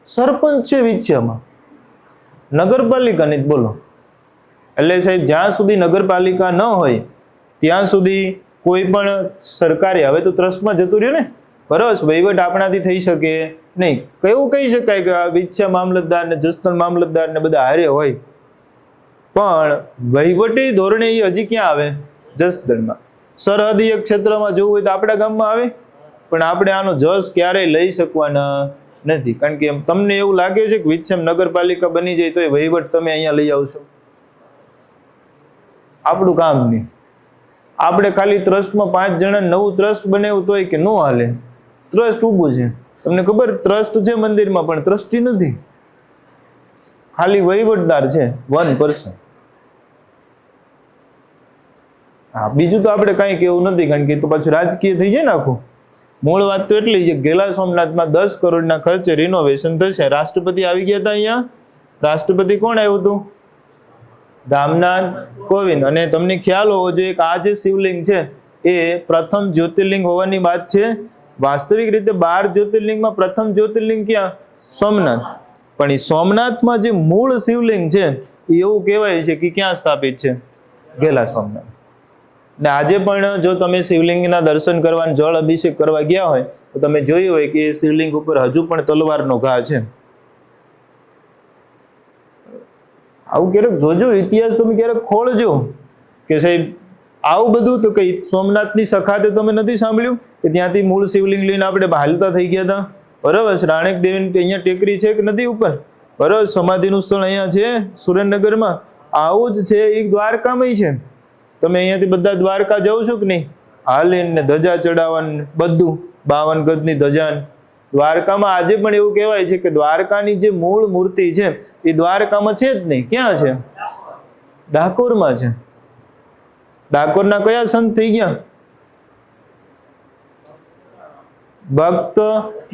સરપંચ છે વિછિયામાં, નગરપાલિકા નહીં. બોલો. એટલે સાહેબ જ્યાં સુધી નગરપાલિકા ન હોય ત્યાં સુધી કોઈ પણ સરકારી, હવે તો ટ્રસ્ટમાં જતું રહ્યું ને, બરાબર, વહીવટ આપણાથી થઈ શકે નહીં. કેવું કહી શકાય કે આ વિછિયા મામલતદાર ને જસદણ મામલતદાર ને બધા હારે હોય, પણ વહીવટી ધોરણે એ હજી ક્યાં આવે? જસદણમાં. સરહદીય ક્ષેત્રમાં જવું હોય તો આપણા ગામમાં આવે, પણ આપણે આનો જસ ક્યારેય લઈ શકવાના નથી, કારણ કે તમને એવું લાગે છે કે વિછિયા નગરપાલિકા બની જાય તો એ વહીવટ તમે અહીંયા લઈ આવશો? આપણું કામ નહીં. આપણે ખાલી ટ્રસ્ટમાં 5 જણા નવું ટ્રસ્ટ બનાવ્યું તોય કે ન હાલે. ટ્રસ્ટ ઊભું છે, તમને ખબર, ટ્રસ્ટ છે મંદિરમાં પણ ટ્રસ્ટી નથી, ખાલી વહીવટદાર છે 1%. હા, બીજું તો આપણે કાંઈ કેવું નથી, કારણ કે તો પાછું રાજકીય થઈ જાય ને આખું. મૂળ વાત તો એટલી છે, ગેલા સોમનાથમાં 10 કરોડના ખર્ચે રિનોવેશન થશે. રાષ્ટ્રપતિ આવી ગયા હતા અહીંયા. રાષ્ટ્રપતિ કોણ આવ્યું હતું? રામનાથ કોવિંદ. અને તમને ખ્યાલ હોવો જોઈએ કે આ જે શિવલિંગ છે એ પ્રથમ જ્યોતિર્લિંગ હોવાની વાત છે. વાસ્તવિક રીતે 12 જ્યોતિર્લિંગમાં પ્રથમ જ્યોતિર્લિંગ ક્યાં? સોમનાથ. પણ એ સોમનાથમાં જે મૂળ શિવલિંગ છે એ એવું કહેવાય છે કે ક્યાં સ્થાપિત છે? ગેલા સોમનાથ. ને આજે પણ જો તમે શિવલિંગના દર્શન કરવા, જળ અભિષેક કરવા ગયા હોય તો તમે જોયું હોય કે એ શિવલિંગ ઉપર હજુ પણ તલવારનો ઘા છે. આવું ક્યારેક જોજો, ઇતિહાસ તમે ક્યારેક ખોળજો કે સાહેબ આવું બધું તો કઈ સોમનાથની સખાતે તમે નથી સાંભળ્યું કે ત્યાંથી મૂળ શિવલિંગ લઈને આપણે હાલતા થઈ ગયા હતા? બરાબર. રાણેક દેવીની અહીંયા ટેકરી છે કે નદી ઉપર, બરાબર, સમાધિનું સ્થળ અહીંયા છે સુરેન્દ્રનગરમાં. આવું જ છે એ દ્વારકામાં છે. તમે અહીંયાથી બધા દ્વારકા જાઓ છો કે નહીં? હાલીને ધજા ચડાવવાનું બધું, 52 ગજની ધજા. દ્વારકામાં આજે પણ એવું કહેવાય છે કે દ્વારકાની જે મૂળ મૂર્તિ છે એ દ્વારકામાં છે જ નહીં. ક્યાં છે? ડાકોરમાં છે. ડાકોરના કયા સંત થઈ ગયા? ભક્ત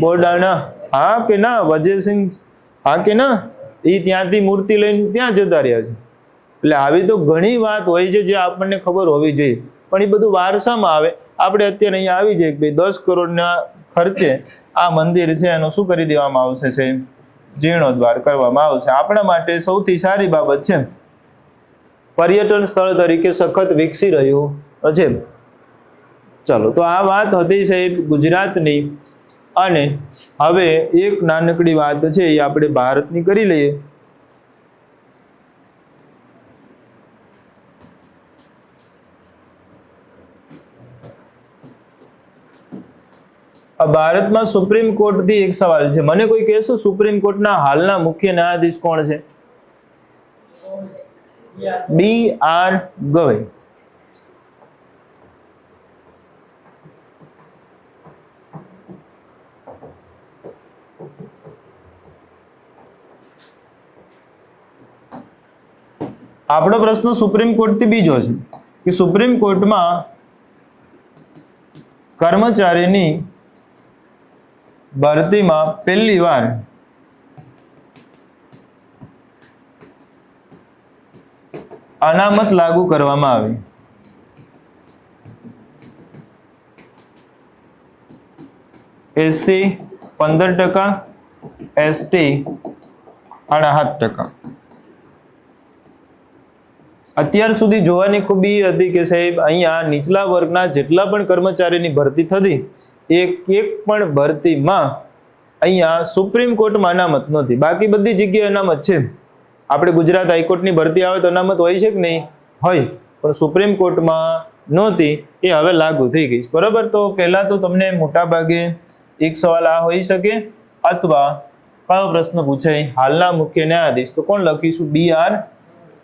બોડાણા. હા કે ના? વજયસિંહ. હા કે ના? એ ત્યાંથી મૂર્તિ લઈને ત્યાં જતા રહ્યા છે. એટલે આવી તો ઘણી વાત હોય છે જે આપણને ખબર હોવી જોઈએ, પણ એ બધું વારસામાં આવે. આપણે અત્યારે અહીંયા આવી જાય કે ભાઈ 10 કરોડના ખર્ચે આ મંદિર છે એનો શું કરી દેવામાં આવશે? છે જીર્ણોદ્ધાર કરવામાં આવશે. આપણા માટે સૌથી સારી બાબત છે. પર્યટન સ્થળ તરીકે સખત વિકસી રહ્યું છે. ચાલો, તો આ વાત હતી સાહેબ ગુજરાતની, અને હવે એક નાનકડી વાત છે એ આપણે ભારતની કરી લઈએ. ભારતમાં સુપ્રીમ કોર્ટથી એક સવાલ છે. મને કોઈ કહેશો સુપ્રીમ કોર્ટના હાલના મુખ્ય ન્યાયાધીશ કોણ છે? B.R. ગવઈ. આપણો પ્રશ્ન સુપ્રીમ કોર્ટથી બીજો છે કે સુપ્રીમ કોર્ટમાં કર્મચારીની ભરતીમાં પહેલી વાર અનામત લાગુ કરવામાં આવી. SC 15%, ST 8.5%. અત્યાર સુધી જોવાની ખૂબી એ હતી કે સાહેબ અહીંયા નીચલા વર્ગના જેટલા પણ કર્મચારીની ભરતી થતી, એક પણ ભરતીમાં અહીંયા સુપ્રીમ કોર્ટમાં અનામત નહોતી. બાકી બધી જગ્યાએ અનામત છે. આપણે ગુજરાત હાઈકોર્ટની ભરતી આવે તો અનામત હોય છે કે નહીં? હોય. પણ સુપ્રીમ કોર્ટમાં નહોતી, એ હવે લાગુ થઈ ગઈ. બરાબર. તો પહેલા તો તમને મોટા ભાગે એક સવાલ આ હોઈ શકે, અથવા કયો પ્રશ્ન પૂછાય? હાલના મુખ્ય ન્યાયાધીશ. તો કોણ લખીશું? B.R.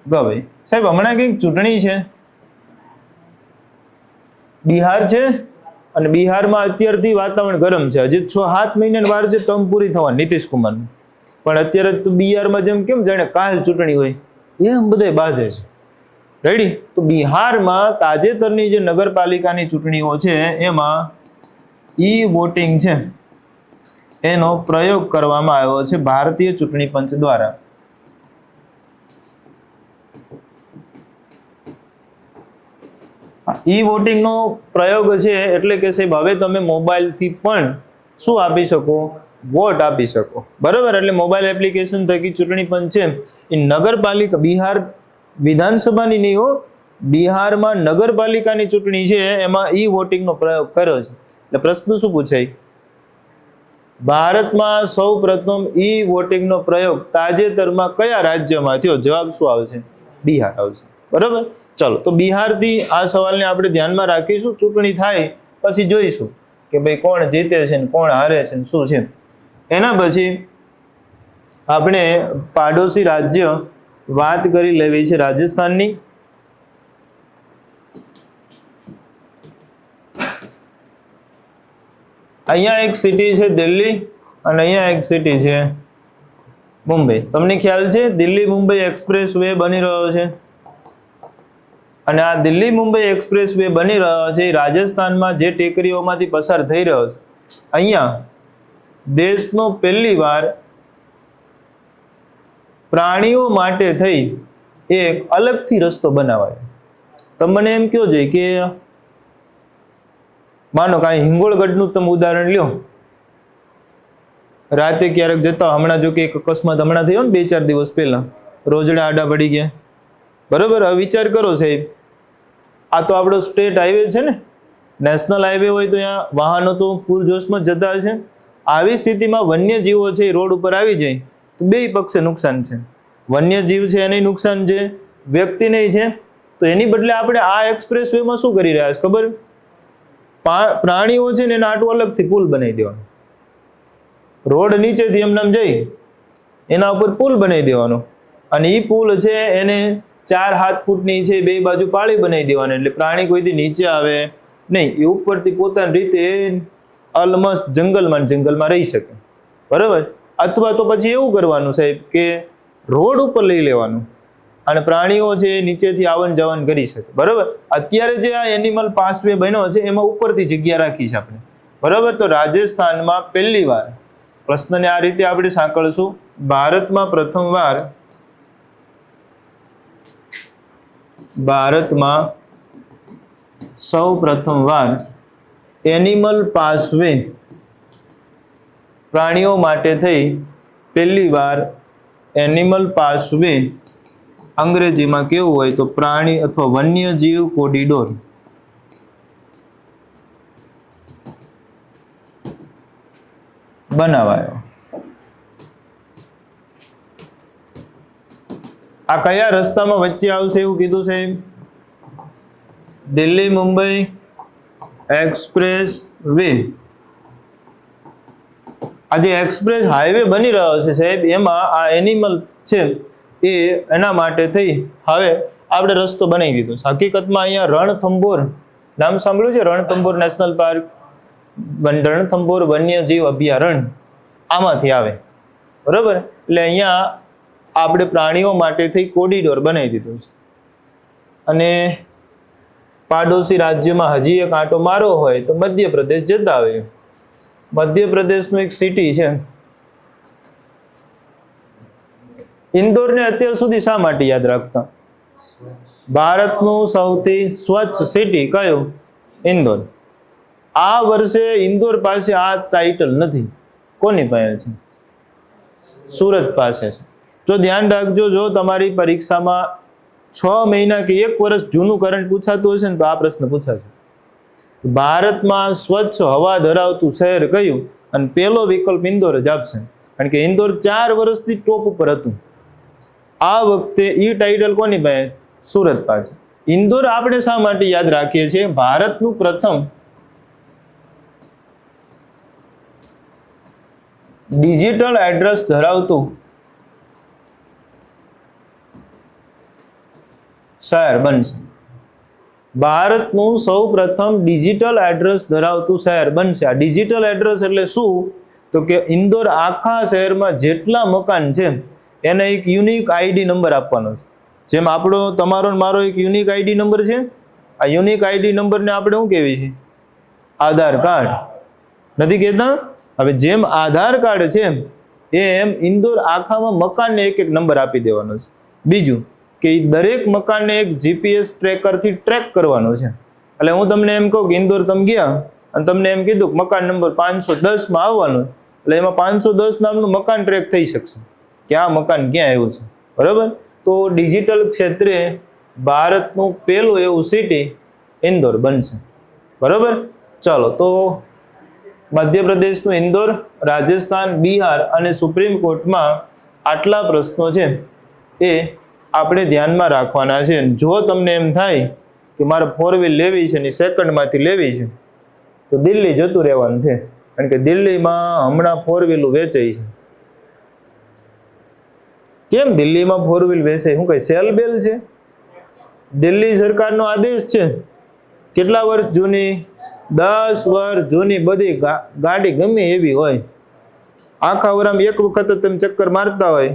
ગવાઈ. સાહેબ હમણાં કંઈક ચૂંટણી છે, બિહાર છે, અને બિહારમાં અત્યારથી વાતાવરણ ગરમ છે. હજી 6-7 મહિનાની વાર છે ટર્મ પૂરી થવાની નીતિશ કુમારની. પણ અત્યારે તો બિહારમાં જેમ કેમ જાણે કાલ ચૂંટણી હોય એમ બધા બાંધે છે. રેડી? તો બિહારમાં તાજેતરની જે નગરપાલિકાની ચૂંટણીઓ છે એમાં ઈ વોટિંગ છે એનો પ્રયોગ કરવામાં આવ્યો છે ભારતીય ચૂંટણી પંચ દ્વારા. ઈ વોટિંગ નો પ્રયોગ છે એટલે કે સાહેબ હવે તમે મોબાઈલથી પણ શું આપી શકો? વોટ આપી શકો. બરાબર? એટલે મોબાઈલ એપ્લિકેશન થકી ચૂંટણી પંચ છે એ નગરપાલિકા, બિહાર વિધાનસભાની નહીં હો, બિહારમાં નગરપાલિકાની ચૂંટણી છે એમાં ઈ વોટિંગનો પ્રયોગ કર્યો છે. એટલે પ્રશ્ન શું પૂછાય? ભારતમાં સૌ પ્રથમ ઈ વોટિંગનો પ્રયોગ તાજેતરમાં કયા રાજ્યમાં થયો? જવાબ શું આવશે? બિહાર આવશે. બરાબર? ચલો, તો બિહારથી આ સવાલને આપણે ધ્યાનમાં રાખીશું. ચૂંટણી થાય પછી જોઈશું કે ભાઈ કોણ જીતે છે ને કોણ હારે છે ને શું છે. એના પછી આપણે પાડોશી રાજ્ય વાત કરી લેવી છે રાજસ્થાનની. અહીંયા એક સિટી છે દિલ્હી અને અહીંયા એક સિટી છે મુંબઈ. તમને ખ્યાલ છે દિલ્હી મુંબઈ એક્સપ્રેસ વે બની રહ્યો છે, અને આ દિલ્હી મુંબઈ એક્સપ્રેસ વે બની રહ્યો છે રાજસ્થાનમાં જે ટેકરીઓમાંથી પસાર થઈ રહ્યો છે. અહીંયા દેશનો પહેલીવાર પ્રાણીઓ માટે થઈ એક અલગથી રસ્તો બનાવાયો. તમને એમ કહો છે કે માનો કાંઈ હિંગોળગઢનું તમે ઉદાહરણ લ્યો, રાતે ક્યારેક જતા, હમણાં જો કે એક અકસ્માત હમણાં થયો ને 2-4 દિવસ પહેલા, રોજડા આડા પડી ગયા. બરોબર? હવે વિચાર કરો સાહેબ, આ તો આપણો સ્ટેટ હાઈવે છે ને, નેશનલ હાઈવે હોય તો અહીંયા વાહનો તો પૂરજોશમાં જતા હશે. આવી સ્થિતિમાં વન્યજીવો છે એ રોડ ઉપર આવી જાય તો બે પક્ષે નુકસાન છે. વન્યજીવ છે એને નુકસાન છે, વ્યક્તિને છે. તો એની બદલે આપણે આ એક્સપ્રેસ વેમાં શું કરી રહ્યા છે ખબર? પ્રાણીઓ છે ને એના આટલું અલગથી પુલ બનાવી દેવાનો. રોડ નીચેથી એમને જઈ એના ઉપર પુલ બનાવી દેવાનો, અને એ પુલ છે એને 4-7 ફૂટની છે, બે બાજુ પાળી બનાવી દેવાની. એટલે પ્રાણી કોઈથી નીચે આવે નહીં, એ ઉપરથી પોતાની રીતે અલમસ્ત જંગલમાં રહી શકે. બરાબર? અથવા તો પછી એવું કરવાનું સાહેબ કે રોડ ઉપર લઈ લેવાનું અને પ્રાણીઓ છે નીચેથી આવન જાવન કરી શકે. બરાબર? અત્યારે જે આ એનિમલ પાસવે બન્યો છે એમાં ઉપરથી જગ્યા રાખી છે આપણે. બરાબર? તો રાજસ્થાનમાં પહેલી વાર, પ્રશ્નને આ રીતે આપણે સાંકળશું, ભારતમાં સૌ પ્રથમવાર એનિમલ પાસવે, પ્રાણીઓ માટે થઈ પહેલી વાર એનિમલ પાસવે, અંગ્રેજીમાં કેવું હોય તો પ્રાણી અથવા વન્યજીવ કોરિડોર બનાવાયો. આ કયા રસ્તામાં વચ્ચે આવશે એવું કીધું સાહેબ? Delhi Mumbai express way. આ જે એક્સપ્રેસ હાઈવે બની રહ્યો છે સાહેબ, એમાં આ એનિમલ છે એ એના માટે થઈ હવે આપણે રસ્તો બનાવી દીધો. હકીકતમાં અહીંયા રણથંભોર નામ સાંભળ્યું છે? રણથંભોર નેશનલ પાર્ક, રણથંભોર વન્યજીવ અભયારણ્ય આમાંથી આવે. બરોબર? એટલે અહીંયા આપણે પ્રાણીઓ માટે થઈ કોરિડોર બનાવી દીધું છે. અને પાડોશી રાજ્યમાં હજી એક આંટો મારો હોય તો મધ્યપ્રદેશ જતા આવે. મધ્યપ્રદેશનું એક સિટી છે ઇન્દોરને અત્યાર સુધી શા માટે યાદ રાખતા? ભારતનું સૌથી સ્વચ્છ સિટી કયું? ઇન્દોર. આ વર્ષે ઇન્દોર પાસે આ ટાઇટલ નથી. કોની પાસે છે? સુરત પાસે છે. જો ધ્યાન રાખજો, જો તમારી પરીક્ષામાં 6 મહિના કે 1 વર્ષ જૂનું કરંટ પૂછાતું હશે ને તો આ પ્રશ્ન પૂછાશે. ભારતમાં સ્વચ્છ હવા ધરાવતું શહેર કયું? અને પહેલો વિકલ્પ ઇન્દોર જ આપશે, કારણ કે ઇન્દોર 4 વર્ષથી ટોપ ઉપર હતું. આ વખતે ઈ ટાઇટલ કોની પાસે? સુરત પાસે. ઇન્દોર આપણે શા માટે યાદ રાખીએ છીએ? ભારતનું પ્રથમ ડિજિટલ એડ્રેસ ધરાવતું શહેર બનશે. ભારતનું સૌ પ્રથમ ડિજિટલ એડ્રેસ ધરાવતું શહેર બનશે. આ ડિજિટલ એડ્રેસ એટલે શું? તો કે ઇન્દોર આખા શહેરમાં જેટલા મકાન છે એને એક યુનિક આઈડી નંબર આપવાનો છે. જેમ આપણો તમારો મારો એક યુનિક આઈડી નંબર છે, આ યુનિક આઈડી નંબરને આપણે શું કહેવી છે? આધાર કાર્ડ. નથી કહેતા? હવે જેમ આધાર કાર્ડ છે એમ ઇન્દોર આખામાં મકાનને એક એક નંબર આપી દેવાનો છે. બીજું કે દરેક મકાનને એક જીપીએસ ટ્રેકરથી ટ્રેક કરવાનો છે. એટલે હું તમને એમ કહું કે ઇન્દોર તમે ગયા અને તમને એમ કીધું કે મકાન નંબર 510 આવવાનું, એટલે એમાં 510 નામનું મકાન ટ્રેક થઈ શકશે કે આ મકાન ક્યાં આવ્યું છે. બરાબર? તો ડિજિટલ ક્ષેત્રે ભારતનું પહેલું એવું સિટી ઇન્દોર બનશે. બરાબર? ચાલો, તો મધ્યપ્રદેશનું ઇન્દોર, રાજસ્થાન, બિહાર અને સુપ્રીમ કોર્ટમાં આટલા પ્રશ્નો છે એ આપણે ધ્યાનમાં રાખવાના છે. જો તમને એમ થાય કે મારે 4 વ્હીલ લેવી છે ને સેકન્ડમાંથી લેવી છે તો દિલ્હી જતું રહેવાનું છે, કારણ કે દિલ્હીમાં હમણાં 4 વ્હીલ વેચાય છે. કેમ દિલ્હીમાં 4 વ્હીલ વેચાય? શું કઈ સેલ બેલ છે? દિલ્હી સરકારનો આદેશ છે. કેટલા વર્ષ જૂની? 10 વર્ષ જૂની બધી ગાડી ગમે એવી હોય, આખા વરામાં એક વખત તમે ચક્કર મારતા હોય,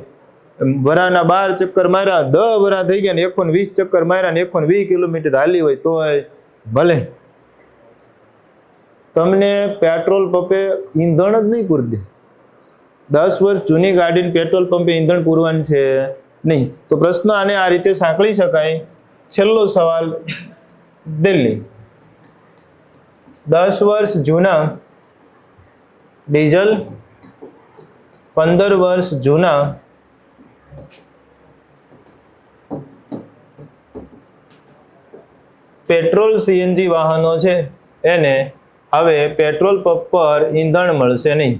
વરાના 12 ચક્કર માર્યા, 10 વરા થઈ ગયા ને 120 ચક્કર માર્યા ને 120 કિલોમીટર હાલી હોય તો ભલે તમને પેટ્રોલ પંપે ઈંધણ જ નહીં પૂરતી. 10 વર્ષ જૂની ગાડીને પેટ્રોલ પંપે ઈંધણ પૂરવાનું છે નહીં. તો પ્રશ્ન આને આ રીતે સાંકળી શકાય. છેલ્લો સવાલ, દિલ્હી 10 વર્ષ જૂના ડીઝલ, 15 વર્ષ જૂના પેટ્રોલ સીએનજી વાહનો છે એને હવે પેટ્રોલ પંપ પર ઈંધણ મળશે નહીં.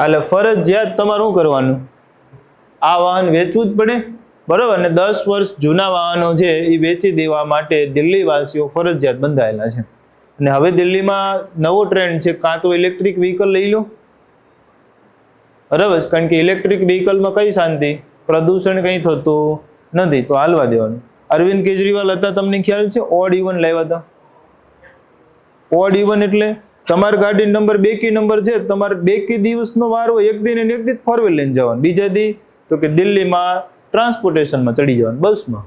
એટલે ફરજિયાત તમારે શું કરવાનું? આ વાહન વેચવું જ પડે. બરાબર ને? 10 વર્ષ જૂના વાહનો છે એ વેચી દેવા માટે દિલ્હીવાસીઓ ફરજિયાત બંધાયેલા છે. અને હવે દિલ્હીમાં નવો ટ્રેન્ડ છે, કાં તો ઇલેક્ટ્રિક વ્હીકલ લઈ લો. બરાબર? કારણ કે ઇલેક્ટ્રિક વ્હીકલમાં કઈ શાંતિ? પ્રદૂષણ કંઈ થતું નથી, તો હાલવા દેવાનું. અરવિંદ કેજરીવાલ હતા, તમને ખ્યાલ છે? ઓડ ઇવન લાવ્યા હતા. ઓડ ઇવન એટલે તમારી ગાડી નંબર બેકી નંબર છે, તમારે બેકી દિવસનો વાર હોય, એક દિન 4 વ્હીલ લઈને જવાનું, બીજા દી તો કે દિલ્હીમાં ટ્રાન્સપોર્ટેશનમાં ચડી જવાનું, બસમાં.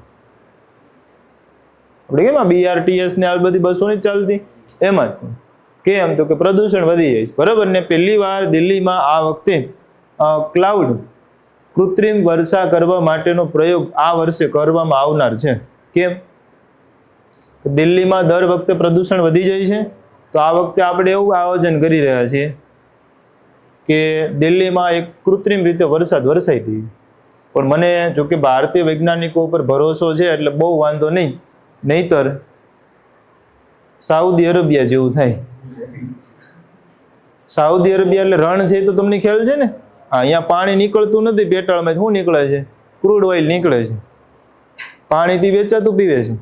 આપણે કેમ BRTS ને આવી બધી બસો નહીં ચાલતી એમાં જ. કેમ? તો કે પ્રદૂષણ વધી જાય છે. બરાબર ને? પહેલી વાર દિલ્હીમાં આ વખતે ક્લાઉડ કૃત્રિમ વર્ષા કરવા માટેનો પ્રયોગ આ વર્ષે કરવામાં આવનાર છે. કેમ? દિલ્હીમાં દર વખતે પ્રદૂષણ વધી જાય છે, તો આ વખતે આપણે એવું આયોજન કરી રહ્યા છીએ કે દિલ્હીમાં એક કૃત્રિમ રીતે વરસાદ વરસાઈ હતી. પણ મને જોકે ભારતીય વૈજ્ઞાનિકો ઉપર ભરોસો છે એટલે બહુ વાંધો નહીં, નહીતર સાઉદી અરેબિયા જેવું થાય. સાઉદી અરેબિયા એટલે રણ છે તો તમને ખ્યાલ છે ને? અહીંયા પાણી નીકળતું નથી પેટાળમાં, શું નીકળે છે? ક્રૂડ ઓઇલ નીકળે છે. પાણીથી વેચાતું પીવે છે.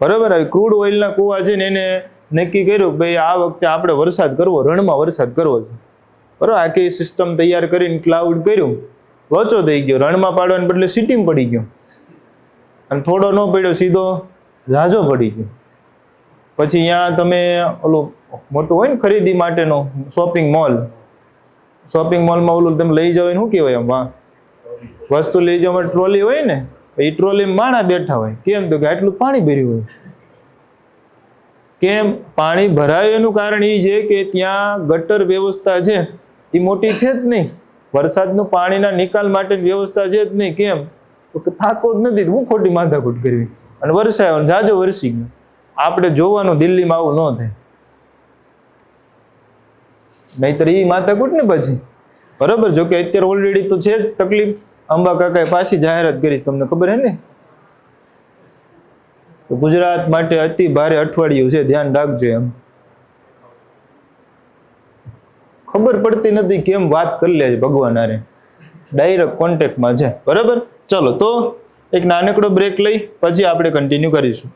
બરાબર? હવે ક્રૂડ ઓઇલના કૂવા છે ને એને નક્કી કર્યું ભાઈ આ વખતે આપણે વરસાદ કરવો, રણમાં વરસાદ કરવો છે. બરાબર? આખી સિસ્ટમ તૈયાર કરીને ક્લાઉડ કર્યું, લોચો થઈ ગયો, રણમાં પાડવાને બદલે સિટીમાં પડી ગયો, અને થોડો ન પડ્યો સીધો ઝાઝો પડી ગયો. પછી અહીંયા તમે ઓલું મોટું હોય ને ખરીદી માટેનો શોપિંગ મોલમાં ઓલું તમે લઈ જાવ શું કહેવાય? આમ વસ્તુ લઈ જવા ટ્રોલી હોય ને, એ ટ્રોલીમાં માણા બેઠા હોય. કેમ? તો કે આટલું પાણી ભર્યું હોય. કેમ પાણી ભરાય? એનું કારણ એ છે કે ત્યાં ગટર વ્યવસ્થા છે એ મોટી છે જ નહીં. વરસાદનું પાણીના નિકાલ માટેની વ્યવસ્થા છે જ નહીં. કેમ? તો કે થતો જ નથી. હું ખોટી માથાકૂટ કરવી, અને વરસાયો જાજો વરસી ગયો. આપણે જોવાનું દિલ્હીમાં આવું ન થાય, નહીતર એ માથાકૂટ ને પછી. બરાબર? જો કે અત્યારે ઓલરેડી તો છે જ તકલીફ. અંબા કાકાએ પાછી જાહેરાત કરી, તમને ખબર હે ને? તો ગુજરાત માટે અતિ ભારે અઠવાડિયું છે, ધ્યાન રાખજો. એમ ખબર પડતી નથી કેમ વાત કરી લે છે ભગવાન હારે, ડાયરેક્ટ કોન્ટેક્ટમાં છે. બરાબર? ચલો, તો એક નાનકડો બ્રેક લઈ પછી આપણે કન્ટિન્યુ કરીશું.